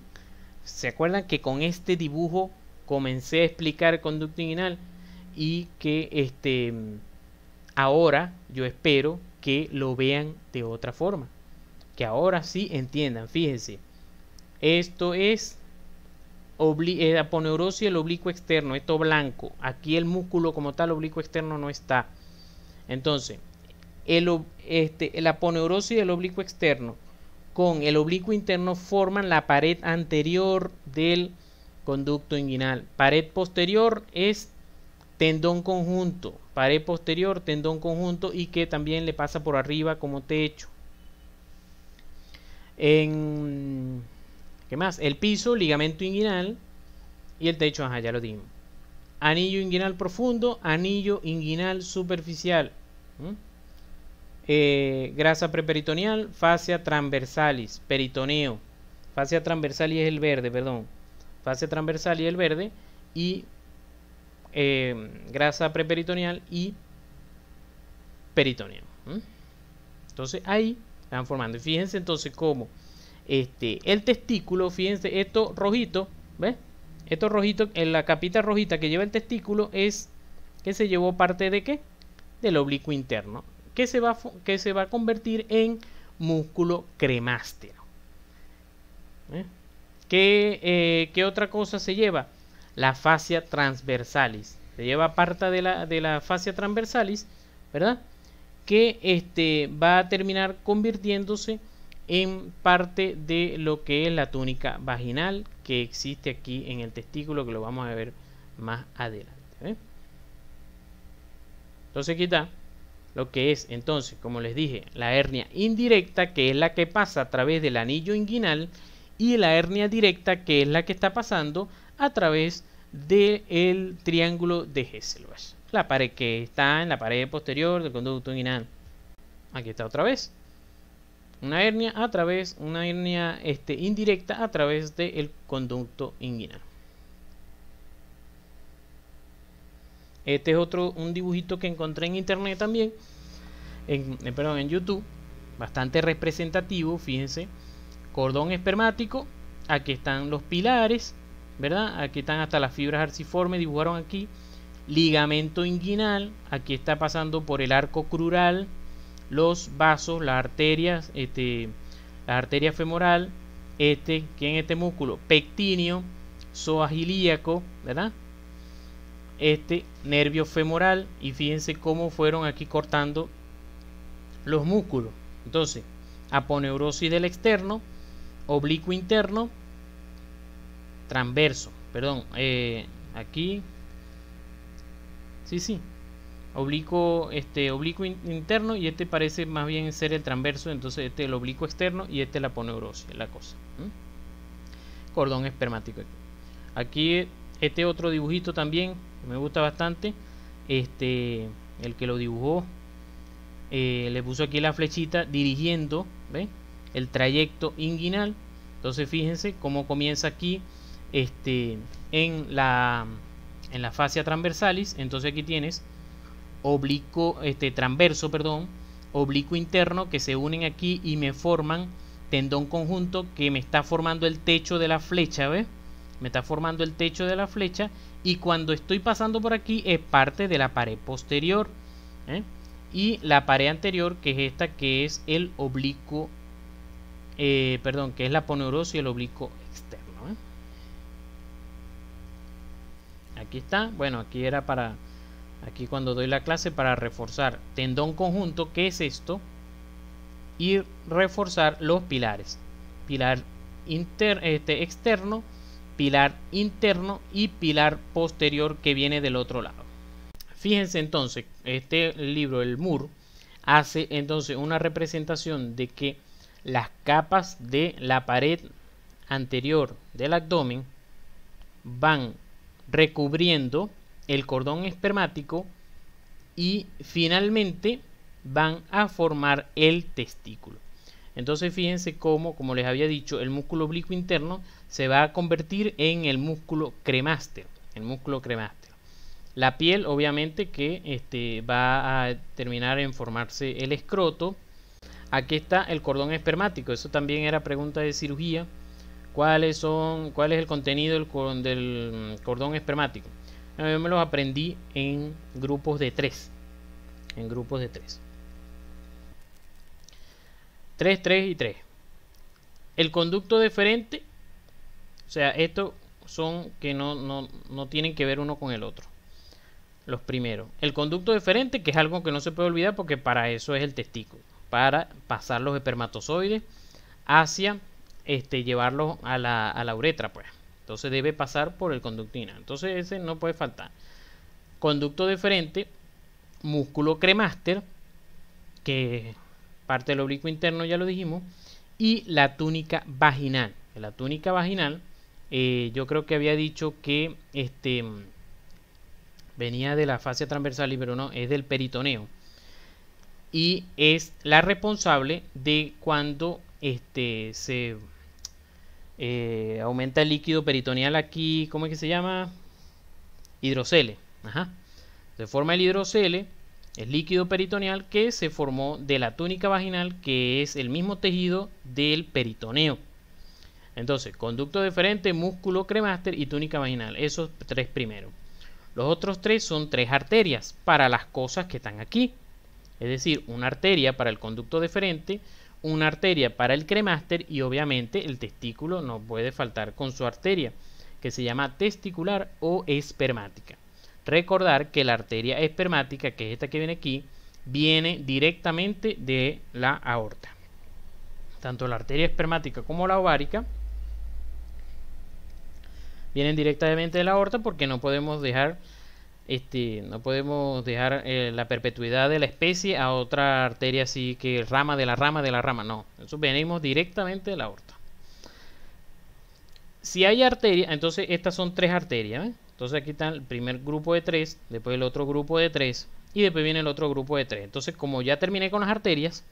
¿Se acuerdan que con este dibujo comencé a explicar el conducto inguinal? Y que ahora yo espero que lo vean de otra forma. Que ahora sí entiendan, fíjense. Esto es aponeurosis del oblicuo externo, esto blanco. Aquí el músculo como tal oblicuo externo no está. Entonces, el aponeurosis del oblicuo externo con el oblicuo interno forman la pared anterior del conducto inguinal. Pared posterior es tendón conjunto. Pared posterior, tendón conjunto y que también le pasa por arriba como techo. ¿Qué más? El piso, ligamento inguinal y el techo, ya lo dimos. Anillo inguinal profundo, anillo inguinal superficial. Grasa preperitoneal, fascia transversalis, peritoneo. Fascia transversalis es el verde, perdón. Fascia transversalis es el verde y grasa preperitoneal y peritoneo. Entonces ahí están formando. Y fíjense entonces cómo el testículo, fíjense, esto rojito, ¿ves? Esto rojito, en la capita rojita que lleva el testículo es que se llevó parte de ¿qué? Del oblicuo interno, que se va a convertir en músculo cremástero. ¿Qué otra cosa se lleva? La fascia transversalis. Se lleva parte de la fascia transversalis, ¿verdad? Que va a terminar convirtiéndose en parte de lo que es la túnica vaginal que existe aquí en el testículo, que lo vamos a ver más adelante. Entonces aquí está lo que es entonces, como les dije, la hernia indirecta, que es la que pasa a través del anillo inguinal, y la hernia directa, que es la que está pasando a través del triángulo de Hesselbach, la pared que está en la pared posterior del conducto inguinal. Aquí está otra vez una hernia indirecta a través del conducto inguinal. Este es un dibujito que encontré en internet también, en YouTube, bastante representativo. Fíjense, cordón espermático, aquí están los pilares, ¿verdad? Aquí están hasta las fibras arciformes, dibujaron aquí. Ligamento inguinal, aquí está pasando por el arco crural, los vasos, las arterias, la arteria femoral, que en este músculo pectíneo, psoas ilíaco, ¿verdad? Nervio femoral, y fíjense cómo fueron aquí cortando los músculos. Entonces, aponeurosis del externo, oblicuo interno, transverso, perdón, aquí, sí, oblicuo interno, y parece más bien ser el transverso. Entonces el oblicuo externo y la aponeurosis, la cosa. Cordón espermático aquí. Otro dibujito también me gusta bastante, el que lo dibujó le puso aquí la flechita dirigiendo, ¿ve? El trayecto inguinal. Entonces fíjense cómo comienza aquí en la fascia transversalis. Entonces aquí tienes transverso, perdón, oblicuo interno, que se unen aquí y me forman tendón conjunto, que me está formando el techo de la flecha, ¿ves? me está formando el techo de la flecha, y cuando estoy pasando por aquí es parte de la pared posterior, y la pared anterior, que es esta, que es el oblicuo, perdón, que es la aponeurosis y el oblicuo externo. Aquí está, bueno, aquí era para, aquí cuando doy la clase, para reforzar tendón conjunto, que es esto, y reforzar los pilares, pilar externo, pilar interno y pilar posterior que viene del otro lado. Fíjense entonces, este libro, el Moore, hace entonces una representación de que las capas de la pared anterior del abdomen van recubriendo el cordón espermático y finalmente van a formar el testículo. Entonces fíjense cómo, como les había dicho, el músculo oblicuo interno se va a convertir en el músculo cremaster, La piel, obviamente, que va a terminar en formarse el escroto. Aquí está el cordón espermático. Eso también era pregunta de cirugía. ¿Cuál es el contenido del cordón espermático? Yo me los aprendí en grupos de 3. 3, 3 y 3. El conducto deferente, o sea, estos son que no tienen que ver uno con el otro. Los primeros. El conducto deferente, que es algo que no se puede olvidar porque para eso es el testículo. Para pasar los espermatozoides hacia llevarlos a la uretra, pues. Entonces debe pasar por el conducto inguinal. Entonces ese no puede faltar. Conducto deferente, músculo cremaster, que parte del oblicuo interno, ya lo dijimos, y la túnica vaginal. La túnica vaginal, yo creo que había dicho que venía de la fascia transversal, pero no, es del peritoneo. Y es la responsable de cuando se aumenta el líquido peritoneal aquí, ¿cómo es que se llama? Hidrocele. Se forma el hidrocele, el líquido peritoneal que se formó de la túnica vaginal, que es el mismo tejido del peritoneo. Entonces, conducto deferente, músculo cremaster y túnica vaginal. Esos 3 primeros. Los otros 3 son 3 arterias para las cosas que están aquí. Es decir, una arteria para el conducto deferente, una arteria para el cremaster y obviamente el testículo no puede faltar con su arteria, que se llama testicular o espermática. Recordar que la arteria espermática, que es esta que viene aquí, viene directamente de la aorta. Tanto la arteria espermática como la ovárica vienen directamente de la aorta porque no podemos dejar la perpetuidad de la especie a otra arteria así que rama de la rama de la rama. No, eso venimos directamente de la aorta. Si hay arteria, entonces estas son 3 arterias, ¿eh? Entonces aquí está el primer grupo de 3, después el otro grupo de 3 y después viene el otro grupo de 3. Entonces, como ya terminé con las arterias,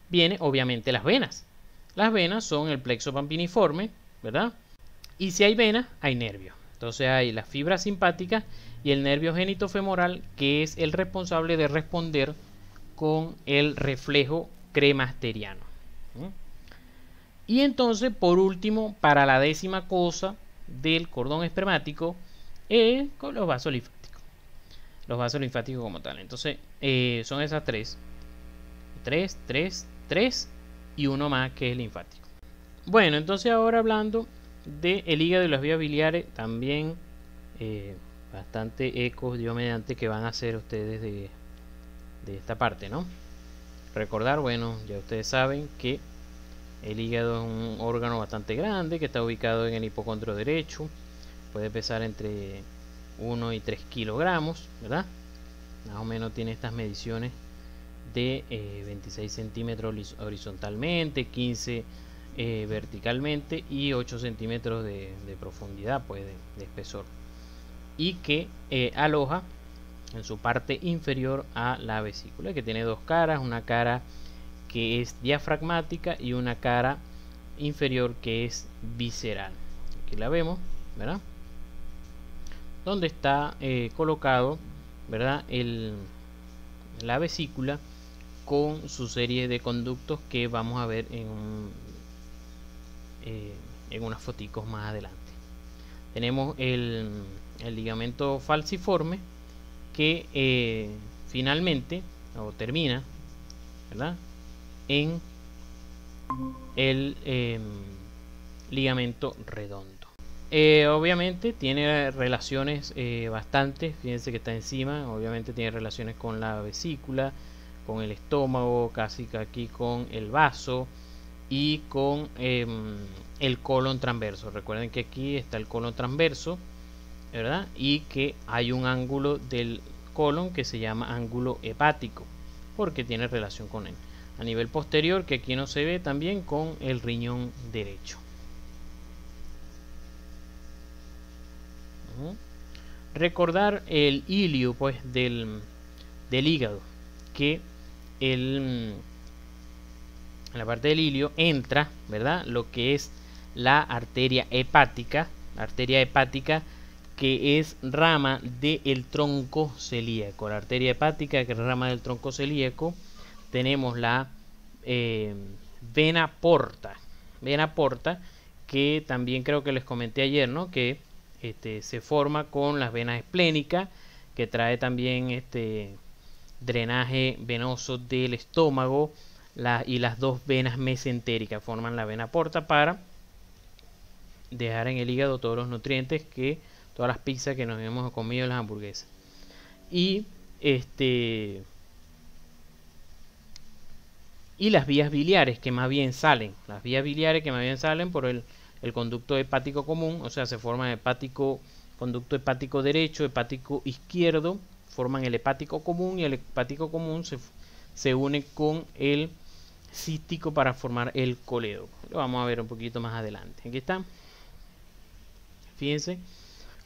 viene obviamente las venas. Las venas son el plexo pampiniforme, ¿verdad? Y si hay venas, hay nervios. Entonces hay la fibra simpática y el nervio genitofemoral, que es el responsable de responder con el reflejo cremasteriano. Y entonces, por último, para la 10ª cosa del cordón espermático, con los vasos linfáticos. Los vasos linfáticos como tal. Entonces, son esas 3. 3 y uno más que es el linfático. Bueno, entonces ahora hablando del hígado y las vías biliares, también bastante ecos, Dios mediante, que van a hacer ustedes de esta parte, ¿no? Recordar, bueno, ya ustedes saben que el hígado es un órgano bastante grande que está ubicado en el hipocondrio derecho. Puede pesar entre 1 y 3 kilogramos, ¿verdad? Más o menos tiene estas mediciones de 26 centímetros horizontalmente, 15 verticalmente y 8 centímetros de profundidad, pues de espesor. Y que aloja en su parte inferior a la vesícula, que tiene 2 caras, una cara que es diafragmática y una cara inferior que es visceral. Aquí la vemos, ¿verdad? Donde está colocado, ¿verdad? La vesícula con su serie de conductos que vamos a ver en unas foticos más adelante. tenemos el ligamento falciforme que finalmente o termina, ¿verdad?, en el ligamento redondo. Obviamente tiene relaciones bastantes, fíjense que está encima, obviamente tiene relaciones con la vesícula, con el estómago, casi que aquí con el vaso y con el colon transverso. Recuerden que aquí está el colon transverso, ¿verdad? Y que hay un ángulo del colon que se llama ángulo hepático, porque tiene relación con él. A nivel posterior, que aquí no se ve, también con el riñón derecho. Recordar el ilio, pues, del hígado, que en la parte del ilio entra, ¿verdad?, lo que es la arteria hepática que es rama del tronco celíaco. La arteria hepática, que es rama del tronco celíaco, tenemos la vena porta, que también creo que les comenté ayer, ¿no?, que se forma con las venas esplénicas, que trae también drenaje venoso del estómago, y las dos venas mesentéricas forman la vena porta para dejar en el hígado todos los nutrientes, todas las pizzas que nos hemos comido en las hamburguesas. Y las vías biliares que más bien salen, por el conducto hepático común, o sea, se forman conducto hepático derecho, hepático izquierdo, forman el hepático común, y el hepático común se une con el cístico para formar el colédoco. Lo vamos a ver un poquito más adelante. Aquí está. Fíjense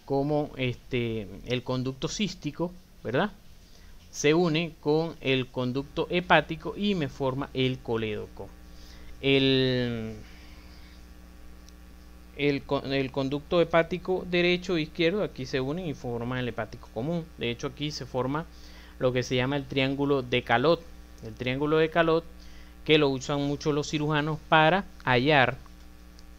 cómo el conducto cístico, ¿verdad?, se une con el conducto hepático y me forma el colédoco. El conducto hepático derecho e izquierdo aquí se unen y forman el hepático común. De hecho, aquí se forma lo que se llama el triángulo de Calot. El triángulo de Calot, que lo usan mucho los cirujanos para hallar,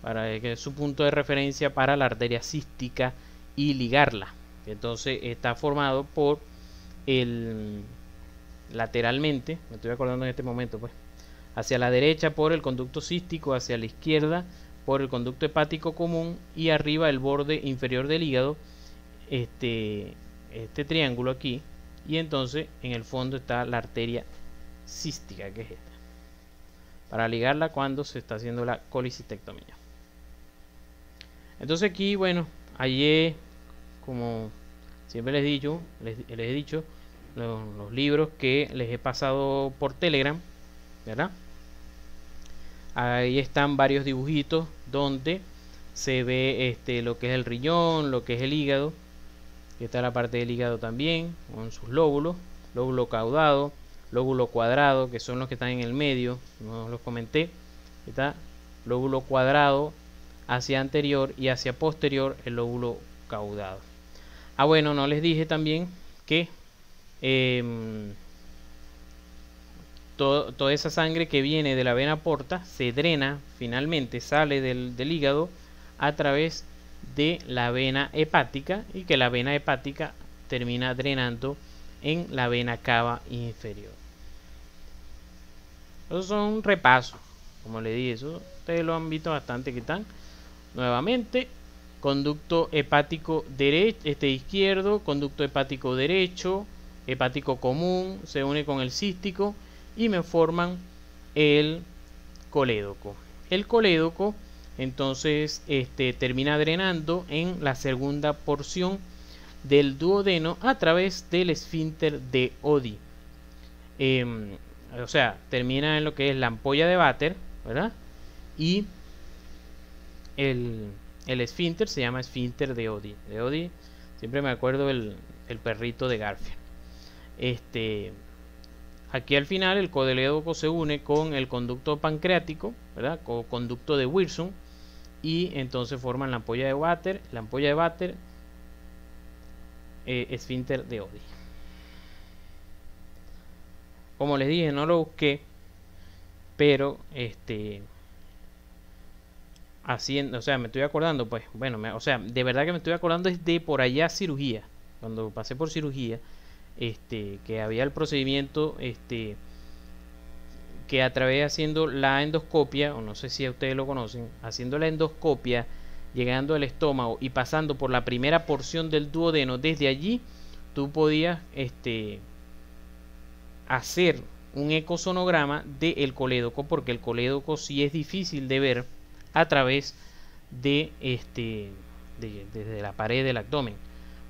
que es su punto de referencia para la arteria cística y ligarla. Entonces está formado por lateralmente, me estoy acordando en este momento, pues, hacia la derecha por el conducto cístico, hacia la izquierda por el conducto hepático común, y arriba el borde inferior del hígado, este triángulo aquí, y entonces en el fondo está la arteria cística, que es esta, para ligarla cuando se está haciendo la colicistectomía. Entonces aquí, bueno, allí, como siempre les he dicho, los libros que les he pasado por Telegram, ¿verdad? Ahí están varios dibujitos donde se ve lo que es el riñón, lo que es el hígado. Aquí está la parte del hígado también, con sus lóbulos, lóbulo caudado, lóbulo cuadrado, que son los que están en el medio, no los comenté. Aquí está lóbulo cuadrado hacia anterior y hacia posterior el lóbulo caudado. Bueno, no les dije también que toda esa sangre que viene de la vena porta se drena, finalmente sale del hígado a través de la vena hepática, y que la vena hepática termina drenando en la vena cava inferior. Esos son repasos, como le dije, eso ustedes lo han visto bastante. Que están nuevamente: conducto hepático derecho, izquierdo, conducto hepático derecho, hepático común, se une con el cístico y me forman el colédoco. El colédoco entonces termina drenando en la segunda porción del duodeno a través del esfínter de Oddi. O sea, termina en lo que es la ampolla de Vater, ¿verdad? Y el esfínter se llama esfínter de Oddi. De Oddi siempre me acuerdo el perrito de Garfield. Aquí al final el colédoco se une con el conducto pancreático, ¿verdad?, con conducto de Wirsung, y entonces forman la ampolla de Vater, esfínter de Oddi. Como les dije, no lo busqué, pero haciendo, o sea, me estoy acordando, pues, bueno, o sea, de verdad que me estoy acordando es de por allá cirugía, cuando pasé por cirugía, que había el procedimiento, que a través haciendo la endoscopia, o no sé si ustedes lo conocen, haciendo la endoscopia, llegando al estómago y pasando por la primera porción del duodeno, desde allí tú podías hacer un ecosonograma del colédoco, porque el colédoco sí es difícil de ver a través de desde la pared del abdomen,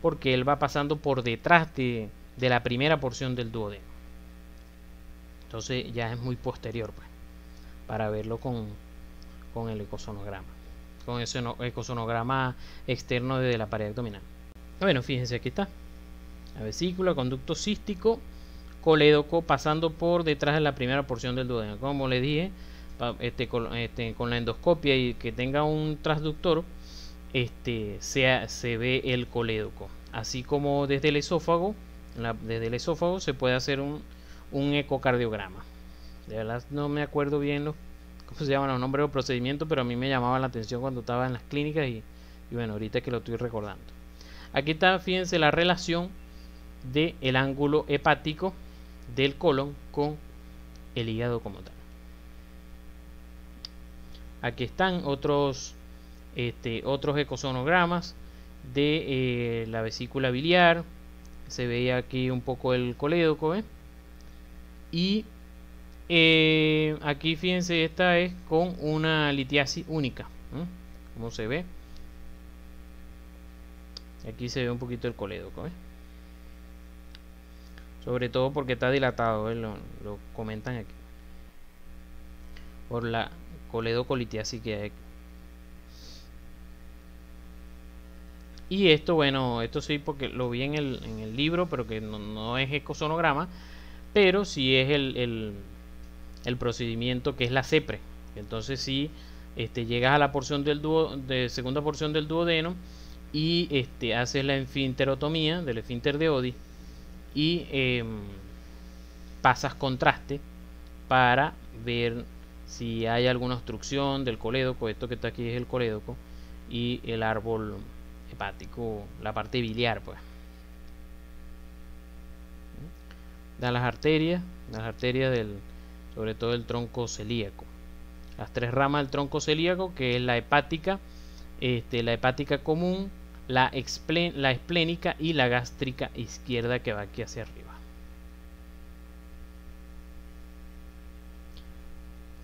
porque él va pasando por detrás de la primera porción del duodeno. Entonces ya es muy posterior, pues, para verlo con el ecosonograma, con ese ecosonograma externo de la pared abdominal. Bueno, fíjense, aquí está la vesícula, conducto cístico, colédoco pasando por detrás de la primera porción del duodeno. Como les dije, con la endoscopia y que tenga un transductor, se ve el colédoco, así como desde el esófago. Desde el esófago se puede hacer un ecocardiograma. De verdad no me acuerdo bien cómo se llaman los nombres del procedimiento, pero a mí me llamaba la atención cuando estaba en las clínicas y bueno, ahorita que lo estoy recordando. Aquí está, fíjense, la relación del ángulo hepático del colon con el hígado como tal. Aquí están otros ecosonogramas de la vesícula biliar. Se veía aquí un poco el colédoco, y aquí fíjense, esta es con una litiasis única, como se ve. Aquí se ve un poquito el colédoco, sobre todo porque está dilatado, lo comentan aquí por la coledocolitíasis que hay aquí. Y esto, bueno, esto sí porque lo vi en el libro, pero que no es ecosonograma, pero sí es el procedimiento que es la CEPRE. Entonces si llegas a la porción de segunda porción del duodeno y haces la esfinterotomía del esfínter de Oddi y pasas contraste para ver si hay alguna obstrucción del colédoco. Esto que está aquí es el colédoco y el árbol hepático, la parte biliar, pues. Da las arterias sobre todo el tronco celíaco. Las tres ramas del tronco celíaco, que es la hepática común, la esplénica y la gástrica izquierda, que va aquí hacia arriba.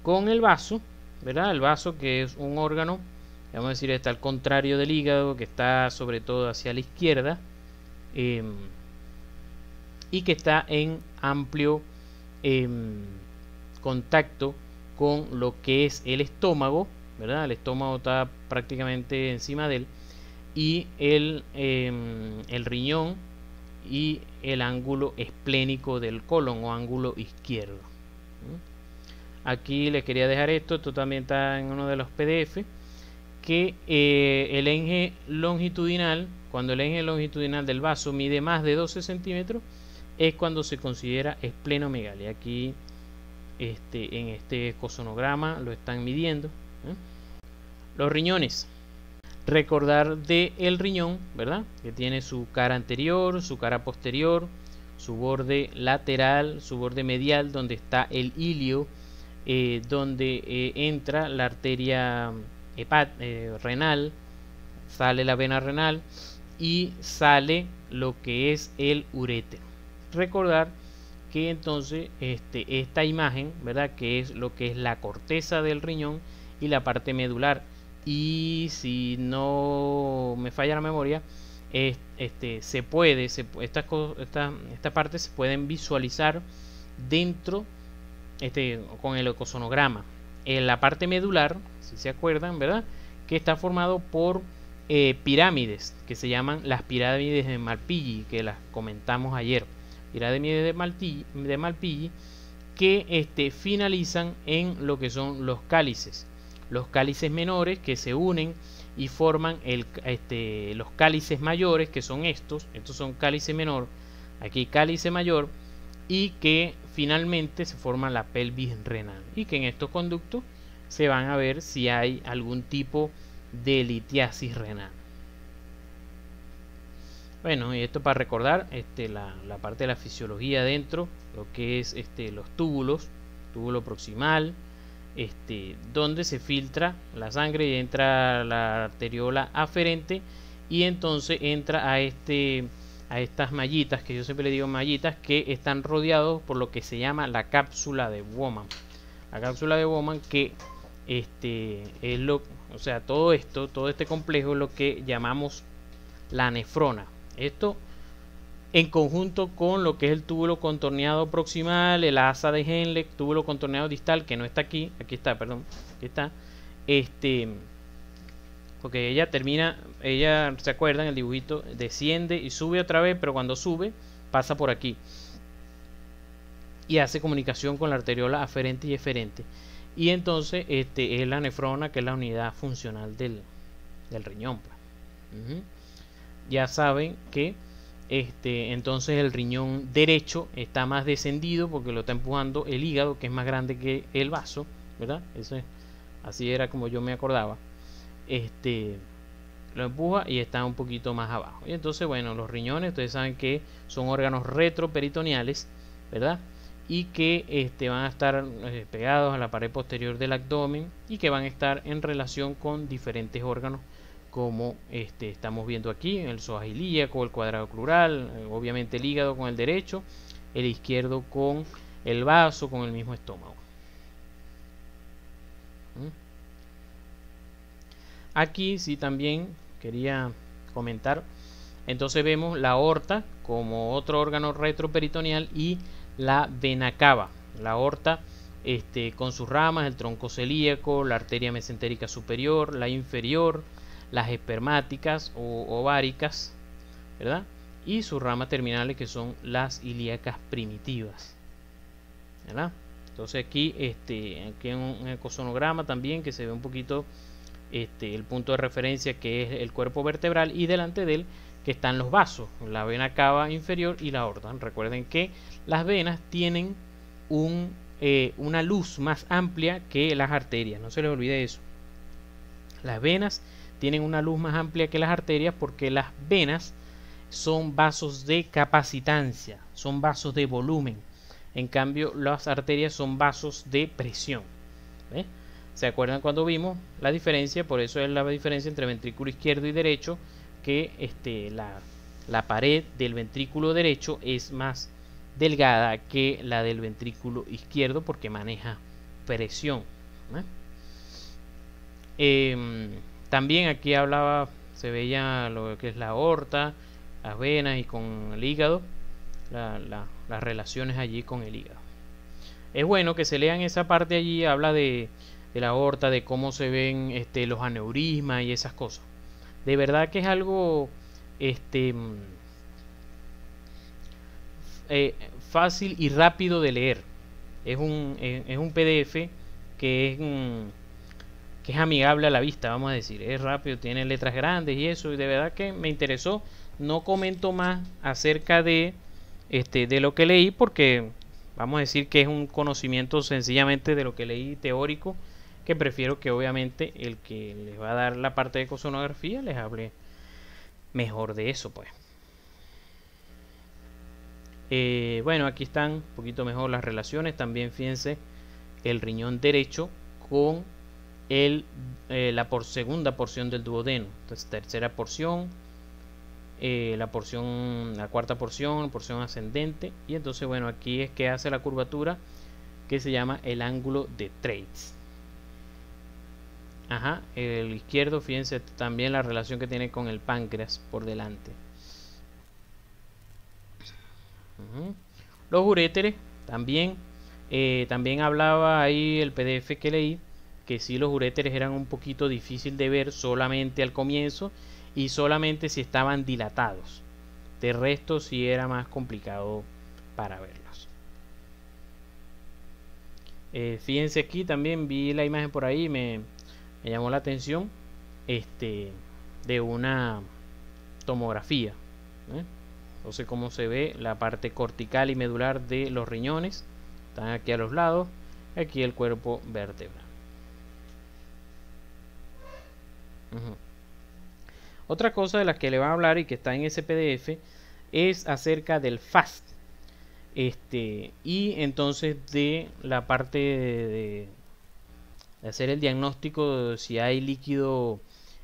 Con el vaso, ¿verdad? El vaso, que es un órgano, vamos a decir, está al contrario del hígado, que está sobre todo hacia la izquierda, y que está en amplio contacto con lo que es el estómago, ¿verdad? El estómago está prácticamente encima de él, y el riñón y el ángulo esplénico del colon o ángulo izquierdo. Aquí les quería dejar esto también está en uno de los PDF, que el eje longitudinal, cuando el eje longitudinal del vaso mide más de 12 centímetros, es cuando se considera esplenomegalia. Aquí en este ecosonograma lo están midiendo. Los riñones. Recordar del riñón, ¿verdad? Que tiene su cara anterior, su cara posterior, su borde lateral, su borde medial, donde está el ilio, donde entra la arteria renal, sale la vena renal y sale lo que es el urétero. Recordar que entonces esta imagen, ¿verdad? Que es lo que es la corteza del riñón y la parte medular, y si no me falla la memoria, estas partes se pueden visualizar dentro con el ecosonograma. En la parte medular, si se acuerdan, ¿verdad? Que está formado por pirámides que se llaman las pirámides de Malpighi, que las comentamos ayer. Pirámides de Malpighi que finalizan en lo que son los cálices menores, que se unen y forman los cálices mayores, que son estos son cálice menor, aquí cálice mayor, y que finalmente se forma la pelvis renal, y que en estos conductos se van a ver si hay algún tipo de litiasis renal. Bueno, y esto para recordar la parte de la fisiología dentro, lo que es los túbulos, túbulo proximal, donde se filtra la sangre y entra la arteriola aferente, y entonces entra a estas mallitas, que yo siempre le digo mallitas, que están rodeados por lo que se llama la cápsula de Bowman. La cápsula de Bowman, que es o sea, todo este complejo es lo que llamamos la nefrona. Esto en conjunto con lo que es el túbulo contorneado proximal, el asa de Henle, túbulo contorneado distal, que no está aquí, aquí está, perdón, aquí está, porque ella se acuerdan, el dibujito desciende y sube otra vez, pero cuando sube pasa por aquí y hace comunicación con la arteriola aferente y eferente, y entonces es la nefrona, que es la unidad funcional del riñón, pues. Ya saben que entonces el riñón derecho está más descendido porque lo está empujando el hígado, que es más grande que el vaso, ¿verdad? Así era como yo me acordaba. Lo empuja y está un poquito más abajo. Y entonces, bueno, los riñones, ustedes saben que son órganos retroperitoneales, ¿verdad? Y que van a estar pegados a la pared posterior del abdomen, y que van a estar en relación con diferentes órganos, como estamos viendo aquí, el psoas ilíaco, el cuadrado crural, obviamente el hígado con el derecho, el izquierdo con el vaso, con el mismo estómago. Aquí sí también quería comentar, entonces vemos la aorta como otro órgano retroperitoneal, y la vena cava. La aorta con sus ramas, el tronco celíaco, la arteria mesentérica superior, la inferior, las espermáticas o ováricas, ¿verdad? Y sus ramas terminales, que son las ilíacas primitivas, ¿verdad? Entonces aquí, aquí en un ecosonograma también, que se ve un poquito el punto de referencia, que es el cuerpo vertebral, y delante de él que están los vasos, la vena cava inferior y la aorta. Recuerden que las venas tienen una luz más amplia que las arterias, no se les olvide eso. Las venas tienen una luz más amplia que las arterias, porque las venas son vasos de capacitancia, son vasos de volumen. En cambio, las arterias son vasos de presión. ¿Ves? ¿Se acuerdan cuando vimos la diferencia? Por eso es la diferencia entre ventrículo izquierdo y derecho, que la pared del ventrículo derecho es más delgada que la del ventrículo izquierdo, porque maneja presión. También aquí se veía lo que es la aorta, las venas y con el hígado, las relaciones allí con el hígado. Es bueno que se lean esa parte allí, habla de la aorta, de cómo se ven los aneurismas y esas cosas. De verdad que es algo fácil y rápido de leer. Es un PDF que es amigable a la vista, vamos a decir. Es rápido, tiene letras grandes y eso, y de verdad que me interesó. No comento más acerca de lo que leí, porque vamos a decir que es un conocimiento sencillamente de lo que leí teórico, que prefiero que obviamente el que les va a dar la parte de ecosonografía les hable mejor de eso, pues. Bueno, aquí están un poquito mejor las relaciones. También fíjense el riñón derecho con la segunda porción del duodeno. Entonces, tercera porción, la cuarta porción ascendente, y entonces, bueno, aquí es que hace la curvatura que se llama el ángulo de Treitz. Ajá, el izquierdo, fíjense también la relación que tiene con el páncreas por delante. Los uréteres también, también hablaba ahí el PDF que leí, que sí, los uréteres eran un poquito difícil de ver solamente al comienzo, y solamente si estaban dilatados. De resto sí era más complicado para verlos. Fíjense aquí también, vi la imagen por ahí, me llamó la atención de una tomografía. Entonces, cómo se ve la parte cortical y medular de los riñones, están aquí a los lados, aquí el cuerpo vertebral. Ujú. Otra cosa de las que le van a hablar y que está en ese PDF es acerca del FAST. Y entonces de la parte de hacer el diagnóstico de si hay líquido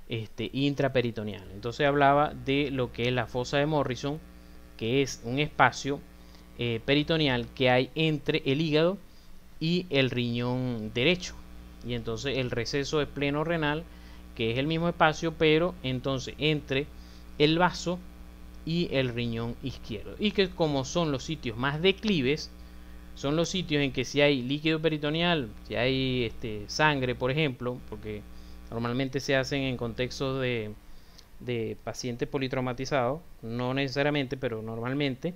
intraperitoneal. Entonces hablaba de lo que es la fosa de Morrison, que es un espacio peritoneal que hay entre el hígado y el riñón derecho. Y entonces el receso espleno-renal, que es el mismo espacio, pero entonces entre el vaso y el riñón izquierdo. Y que como son los sitios más declives, son los sitios en que si hay líquido peritoneal, si hay sangre, por ejemplo, porque normalmente se hacen en contextos de pacientes politraumatizados, no necesariamente, pero normalmente,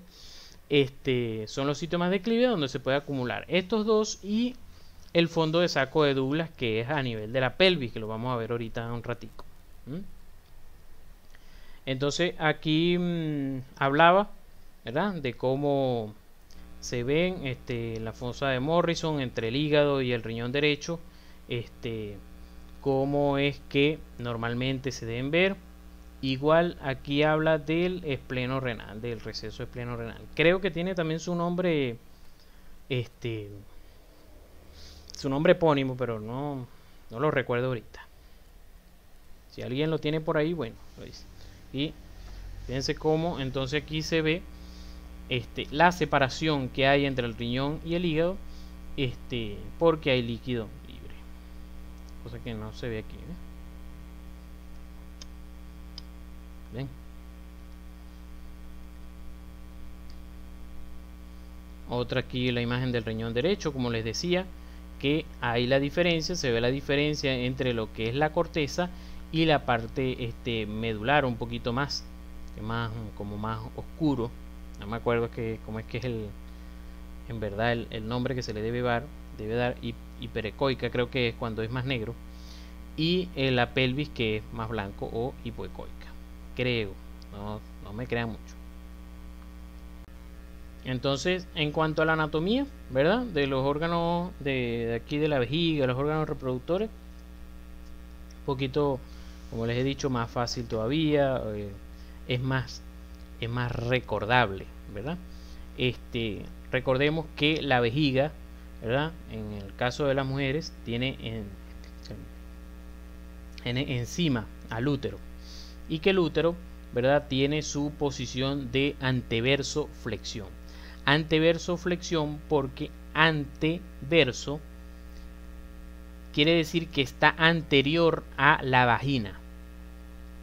son los sitios más declives donde se puede acumular estos dos y el fondo de saco de Douglas, que es a nivel de la pelvis, que lo vamos a ver ahorita un ratico. Entonces aquí hablaba, ¿verdad?, de cómo se ven la fosa de Morrison entre el hígado y el riñón derecho, cómo es que normalmente se deben ver. Igual aquí habla del espleno renal, del receso espleno renal. Creo que tiene también su nombre, su nombre epónimo, pero no lo recuerdo ahorita. Si alguien lo tiene por ahí, bueno, lo dice. Y fíjense cómo entonces aquí se ve la separación que hay entre el riñón y el hígado, porque hay líquido libre, cosa que no se ve aquí. ¿Ven? Otra aquí la imagen del riñón derecho, como les decía, que hay la diferencia, se ve la diferencia entre lo que es la corteza y la parte medular, un poquito más, como más oscuro. No me acuerdo cómo es que es en verdad el nombre que se le debe dar, hiperecoica creo que es cuando es más negro, y la pelvis que es más blanco o hipoecoica, creo, no me crean mucho. Entonces, en cuanto a la anatomía, ¿verdad?, de los órganos de aquí de la vejiga, los órganos reproductores, un poquito, como les he dicho, más fácil todavía, es más recordable, ¿verdad? Recordemos que la vejiga, ¿verdad?, en el caso de las mujeres, tiene encima al útero, y que el útero, ¿verdad?, tiene su posición de anteverso flexión. Anteverso flexión porque anteverso quiere decir que está anterior a la vagina.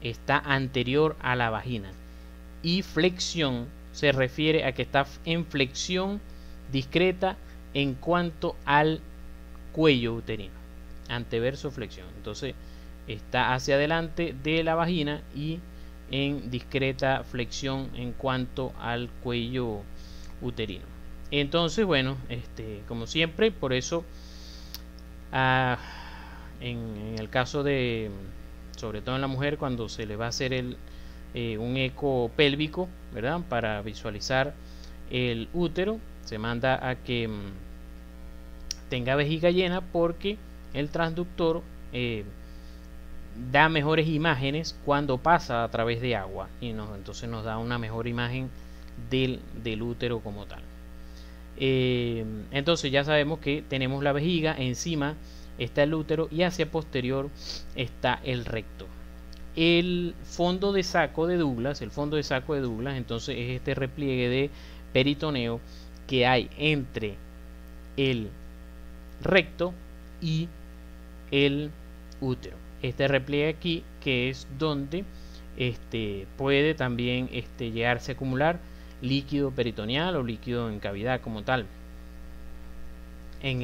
Está anterior a la vagina. Y flexión se refiere a que está en flexión discreta en cuanto al cuello uterino. Anteverso flexión. Entonces está hacia adelante de la vagina y en discreta flexión en cuanto al cuello uterino. Entonces, bueno, como siempre, por eso en el caso de, sobre todo en la mujer, cuando se le va a hacer un eco pélvico, ¿verdad?, para visualizar el útero, se manda a que tenga vejiga llena, porque el transductor da mejores imágenes cuando pasa a través de agua y entonces nos da una mejor imagen del útero como tal. Entonces ya sabemos que tenemos la vejiga, encima está el útero y hacia posterior está el recto. El fondo de saco de Douglas, entonces es este repliegue de peritoneo que hay entre el recto y el útero. Este repliegue aquí, que es donde puede también llegarse a acumular líquido peritoneal o líquido en cavidad como tal. En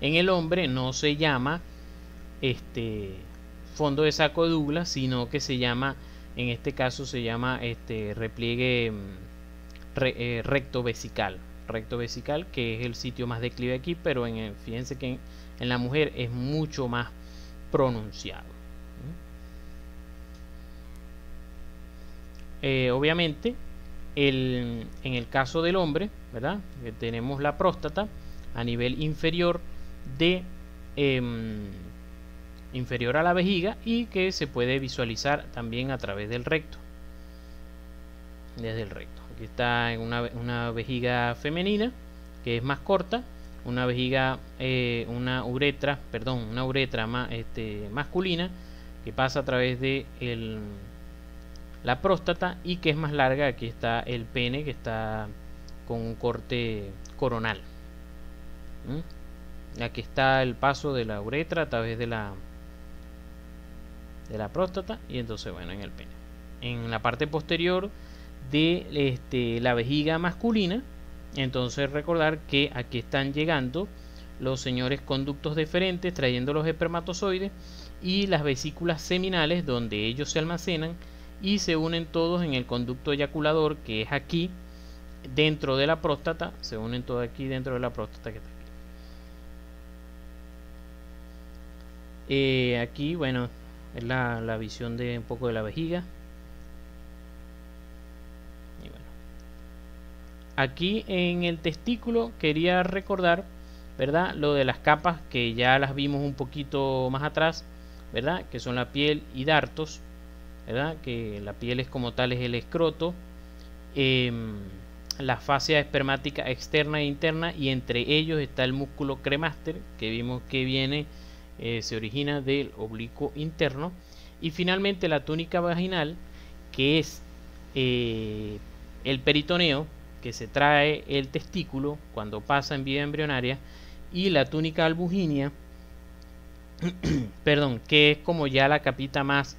el hombre no se llama fondo de saco de Douglas, sino que se llama, en este caso se llama repliegue recto vesical, que es el sitio más declive aquí, pero fíjense que en la mujer es mucho más pronunciado. Obviamente en el caso del hombre, ¿verdad?, que tenemos la próstata a nivel inferior de inferior a la vejiga y que se puede visualizar también a través del recto, desde el recto. Aquí está una vejiga femenina que es más corta, una vejiga, una uretra masculina que pasa a través de la próstata y que es más larga. Aquí está el pene que está con un corte coronal. Aquí está el paso de la uretra a través de la próstata y entonces bueno, en el pene. En la parte posterior de la vejiga masculina, entonces recordar que aquí están llegando los señores conductos deferentes trayendo los espermatozoides y las vesículas seminales donde ellos se almacenan y se unen todos en el conducto eyaculador que es aquí dentro de la próstata. Se unen todos aquí dentro de la próstata que está aquí. Aquí bueno, es la visión de un poco de la vejiga. Y bueno, aquí en el testículo quería recordar, ¿verdad?, lo de las capas que ya las vimos un poquito más atrás, ¿verdad?, que son la piel y dartos, ¿verdad?, que la piel es como tal, es el escroto, la fascia espermática externa e interna, y entre ellos está el músculo cremaster que vimos que viene, se origina del oblicuo interno, y finalmente la túnica vaginal, que es el peritoneo que se trae el testículo cuando pasa en vida embrionaria, y la túnica albuginea perdón, que es como ya la capita más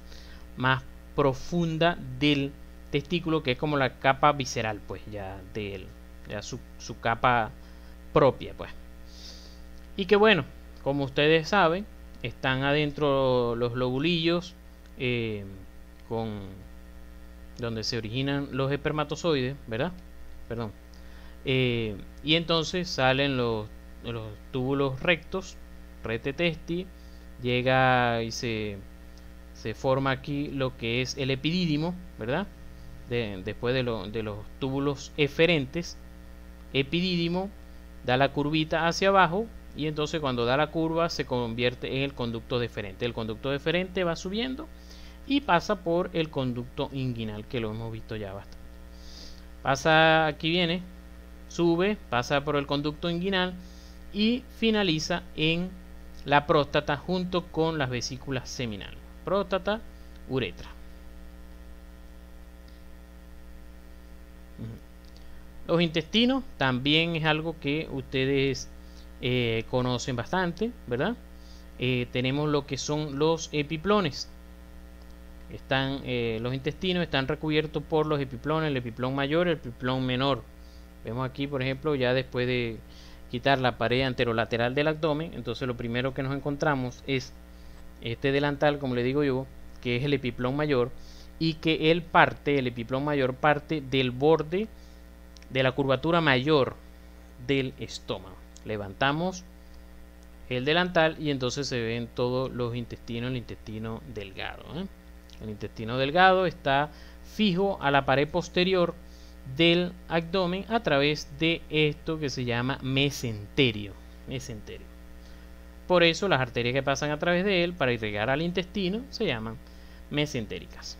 profunda del testículo, que es como la capa visceral, pues ya de él, ya su capa propia, pues. Y que bueno, como ustedes saben, están adentro los lobulillos, donde se originan los espermatozoides, ¿verdad? Perdón. Y entonces salen los túbulos rectos, rete testi, llega y se forma aquí lo que es el epidídimo, ¿verdad? Después de los túbulos eferentes, epidídimo da la curvita hacia abajo y entonces cuando da la curva se convierte en el conducto deferente. El conducto deferente va subiendo y pasa por el conducto inguinal, que lo hemos visto ya bastante. Pasa, aquí viene, sube, pasa por el conducto inguinal y finaliza en la próstata junto con las vesículas seminales. Próstata, uretra. Los intestinos también es algo que ustedes conocen bastante, ¿verdad? Tenemos lo que son los epiplones. Los intestinos están recubiertos por los epiplones, el epiplón mayor y el epiplón menor. Vemos aquí, por ejemplo, ya después de quitar la pared anterolateral del abdomen, entonces lo primero que nos encontramos es este delantal, como le digo yo, que es el epiplón mayor, y que el epiplón mayor parte del borde de la curvatura mayor del estómago. Levantamos el delantal y entonces se ven todos los intestinos, el intestino delgado, ¿eh? El intestino delgado está fijo a la pared posterior del abdomen a través de esto que se llama mesenterio. Por eso las arterias que pasan a través de él para irrigar al intestino se llaman mesentéricas.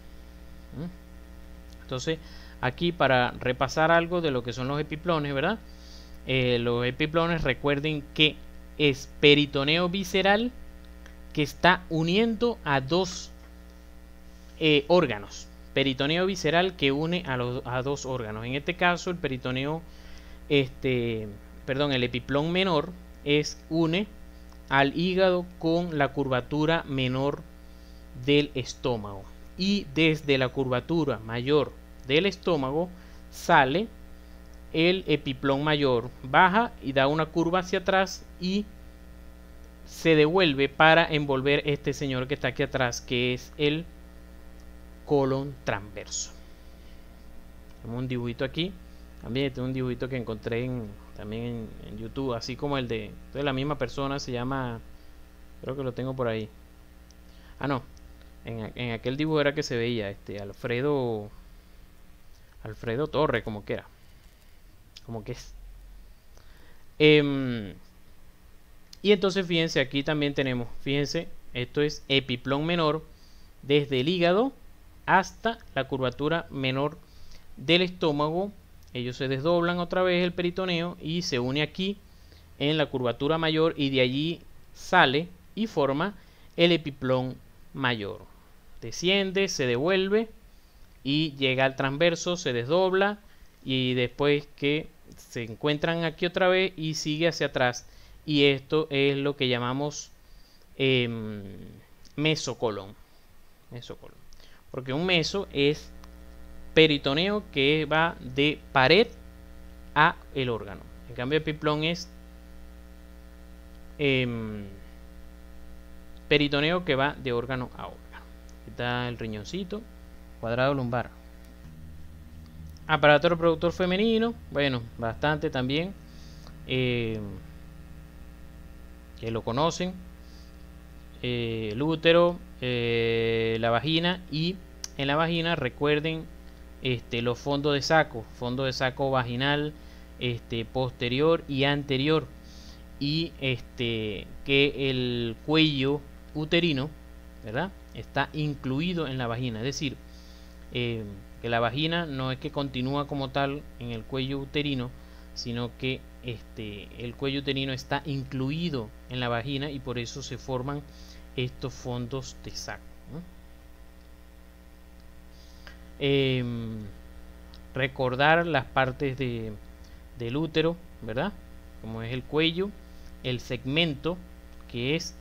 Entonces aquí, para repasar algo de lo que son los epiplones, ¿verdad? Los epiplones, recuerden que es peritoneo visceral que está uniendo a dos órganos. Peritoneo visceral que une a dos órganos. En este caso el peritoneo, el epiplón menor une al hígado con la curvatura menor del estómago, y desde la curvatura mayor del estómago sale el epiplón mayor, baja y da una curva hacia atrás y se devuelve para envolver este señor que está aquí atrás, que es el colon transverso. Tenemos un dibujito aquí, también tengo un dibujito que encontré también en YouTube, así como el de la misma persona, se llama, creo que lo tengo por ahí. Ah, no, en aquel dibujo era que se veía Alfredo Torre, como que era, como que es. Y entonces fíjense, aquí también tenemos, fíjense, Esto es epiplón menor desde el hígado hasta la curvatura menor del estómago. Ellos se desdoblan otra vez el peritoneo y se une aquí en la curvatura mayor, y de allí sale y forma el epiplón mayor. Desciende, se devuelve y llega al transverso, se desdobla, y después que se encuentran aquí otra vez y sigue hacia atrás, y esto es lo que llamamos mesocolon. Porque un meso es peritoneo que va de pared a el órgano. En cambio, epiplón es peritoneo que va de órgano a órgano. Aquí está el riñoncito, cuadrado lumbar. Aparato reproductor femenino, bueno, bastante también, que lo conocen. El útero, la vagina, y en la vagina recuerden los fondos de saco vaginal, posterior y anterior, y que el cuello uterino, ¿verdad?, está incluido en la vagina, es decir, que la vagina no es que continúa como tal en el cuello uterino, sino que el cuello uterino está incluido en la vagina, y por eso se forman estos fondos de saco, ¿no? Recordar las partes del útero, ¿verdad? Como es el cuello, el segmento, que es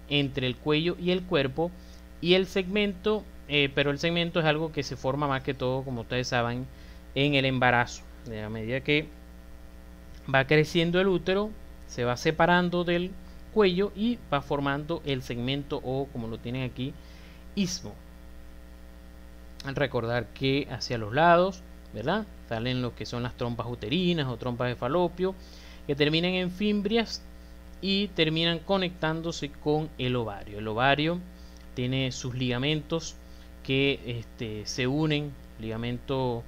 entre el cuello y el cuerpo, y el segmento, pero el segmento es algo que se forma más que todo, como ustedes saben, en el embarazo. A medida que va creciendo el útero, se va separando del cuello y va formando el segmento, o como lo tienen aquí, istmo. Recordar que hacia los lados, ¿verdad?, salen lo que son las trompas uterinas o trompas de falopio, que terminan en fimbrias y terminan conectándose con el ovario. El ovario tiene sus ligamentos que se unen, ligamento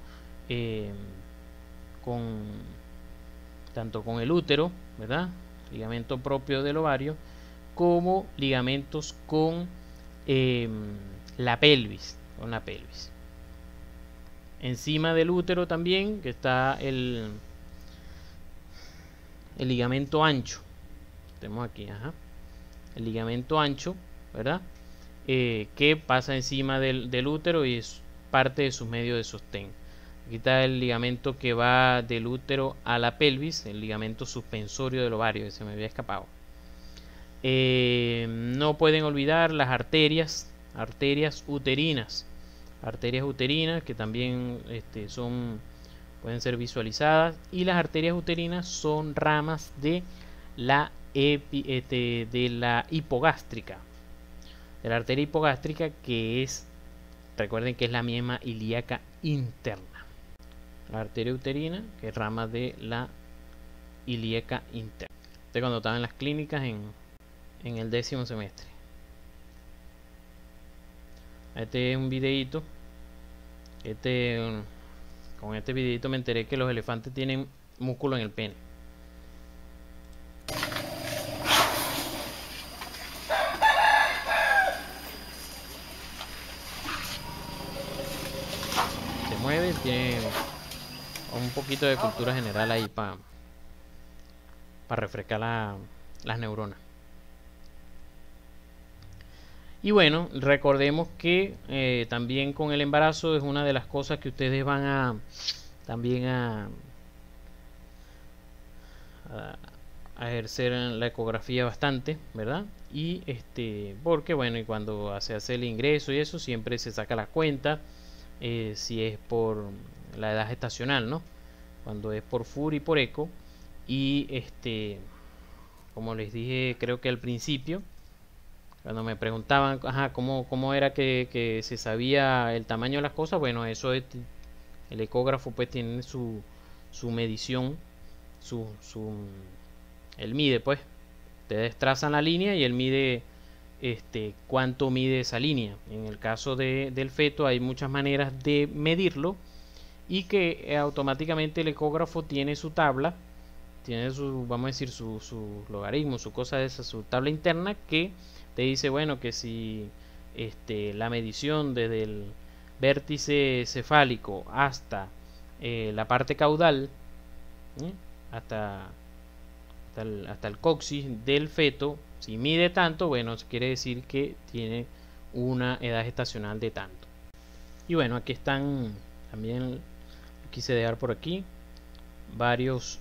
tanto con el útero, ¿verdad?, ligamento propio del ovario, como ligamentos con la pelvis, Encima del útero también, que está el ligamento ancho. Tenemos aquí, el ligamento ancho, ¿verdad?, que pasa encima del útero y es parte de sus medios de sostén. Aquí está el ligamento que va del útero a la pelvis, el ligamento suspensorio del ovario, que se me había escapado. No pueden olvidar las arterias uterinas. Arterias uterinas que también pueden ser visualizadas, y las arterias uterinas son ramas de la hipogástrica, de la arteria hipogástrica, que es, recuerden que es la misma ilíaca interna. La arteria uterina, que es rama de la ilíaca interna. Cuando estaba en las clínicas en el 10º semestre. Este es un videito. Con este videito me enteré que los elefantes tienen músculo en el pene. Se mueve, tiene un poquito de cultura general ahí para refrescar las neuronas. Y bueno, recordemos que también con el embarazo es una de las cosas que ustedes van a ejercer en la ecografía bastante, ¿verdad? Y porque bueno, y cuando se hace el ingreso y eso, siempre se saca la cuenta, si es por la edad gestacional, ¿no? Cuando es por FUR y por ECO. Y como les dije, creo que al principio, cuando me preguntaban cómo era que se sabía el tamaño de las cosas, bueno, eso es, el ecógrafo pues tiene su medición, él mide, pues ustedes trazan la línea y él mide cuánto mide esa línea. En el caso del feto hay muchas maneras de medirlo, y que automáticamente el ecógrafo tiene su tabla, tiene su, vamos a decir, su logaritmo, su cosa de esa, su tabla interna, que te dice, bueno, que si la medición desde el vértice cefálico hasta la parte caudal, ¿eh? hasta el coxis del feto, si mide tanto, bueno, quiere decir que tiene una edad gestacional de tanto. Y bueno, aquí están, también quise dejar por aquí varios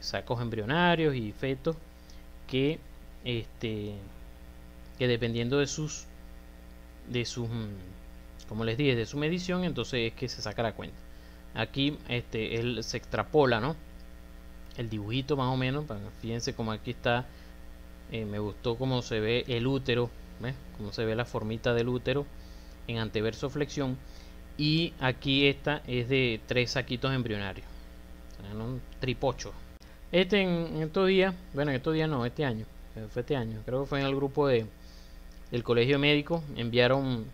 sacos embrionarios y fetos que que dependiendo de sus como les dije, de su medición, entonces es que se saca la cuenta. Aquí él se extrapola, ¿no? El dibujito más o menos, fíjense como aquí está. Me gustó cómo se ve el útero, ¿ves? Cómo se ve la formita del útero en anteverso flexión. Y aquí esta es de 3 saquitos embrionarios, o sea, un tripocho. En estos días, bueno, en estos días no, este año, fue este año, creo que fue en el grupo del colegio médico, enviaron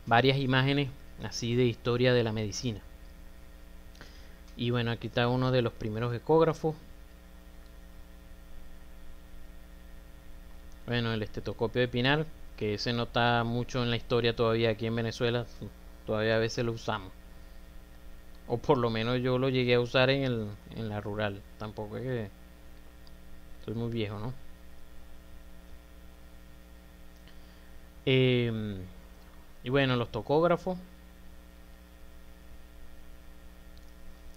varias imágenes así de historia de la medicina. Y bueno, aquí está uno de los primeros ecógrafos. Bueno, el estetoscopio de Pinar, que se nota mucho en la historia todavía aquí en Venezuela, todavía a veces lo usamos. O por lo menos yo lo llegué a usar en la rural. Tampoco es que soy muy viejo, ¿no? Y bueno, los tocógrafos.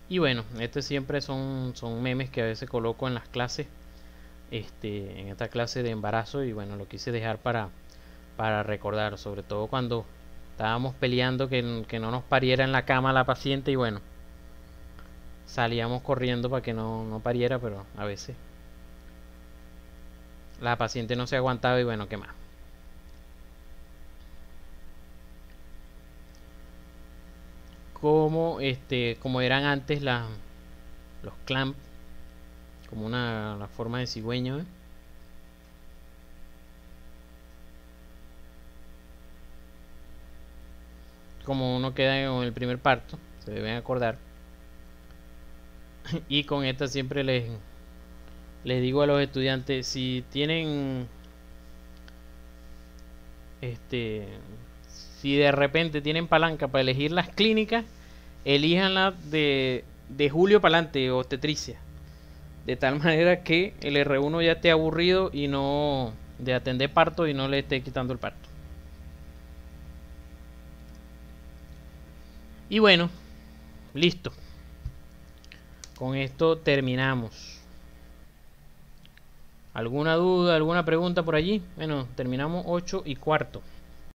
Y bueno, siempre son memes que a veces coloco en las clases. En esta clase de embarazo. Y bueno, lo quise dejar para recordar. Sobre todo cuando estábamos peleando que no nos pariera en la cama la paciente. Y bueno, salíamos corriendo para que no pariera. Pero a veces la paciente no se aguantaba y bueno, ¿qué más? Como eran antes los clamp, como la forma de cigüeño, ¿eh? Como uno queda en el primer parto, se deben acordar. Y con esta siempre les digo a los estudiantes, si tienen si de repente tienen palanca para elegir las clínicas, elíjanla de julio para adelante, obstetricia, de tal manera que el R1 ya esté aburrido y no de atender parto y no le esté quitando el parto. Y bueno, listo, con esto terminamos. ¿Alguna duda, alguna pregunta por allí? Bueno, terminamos 8:15.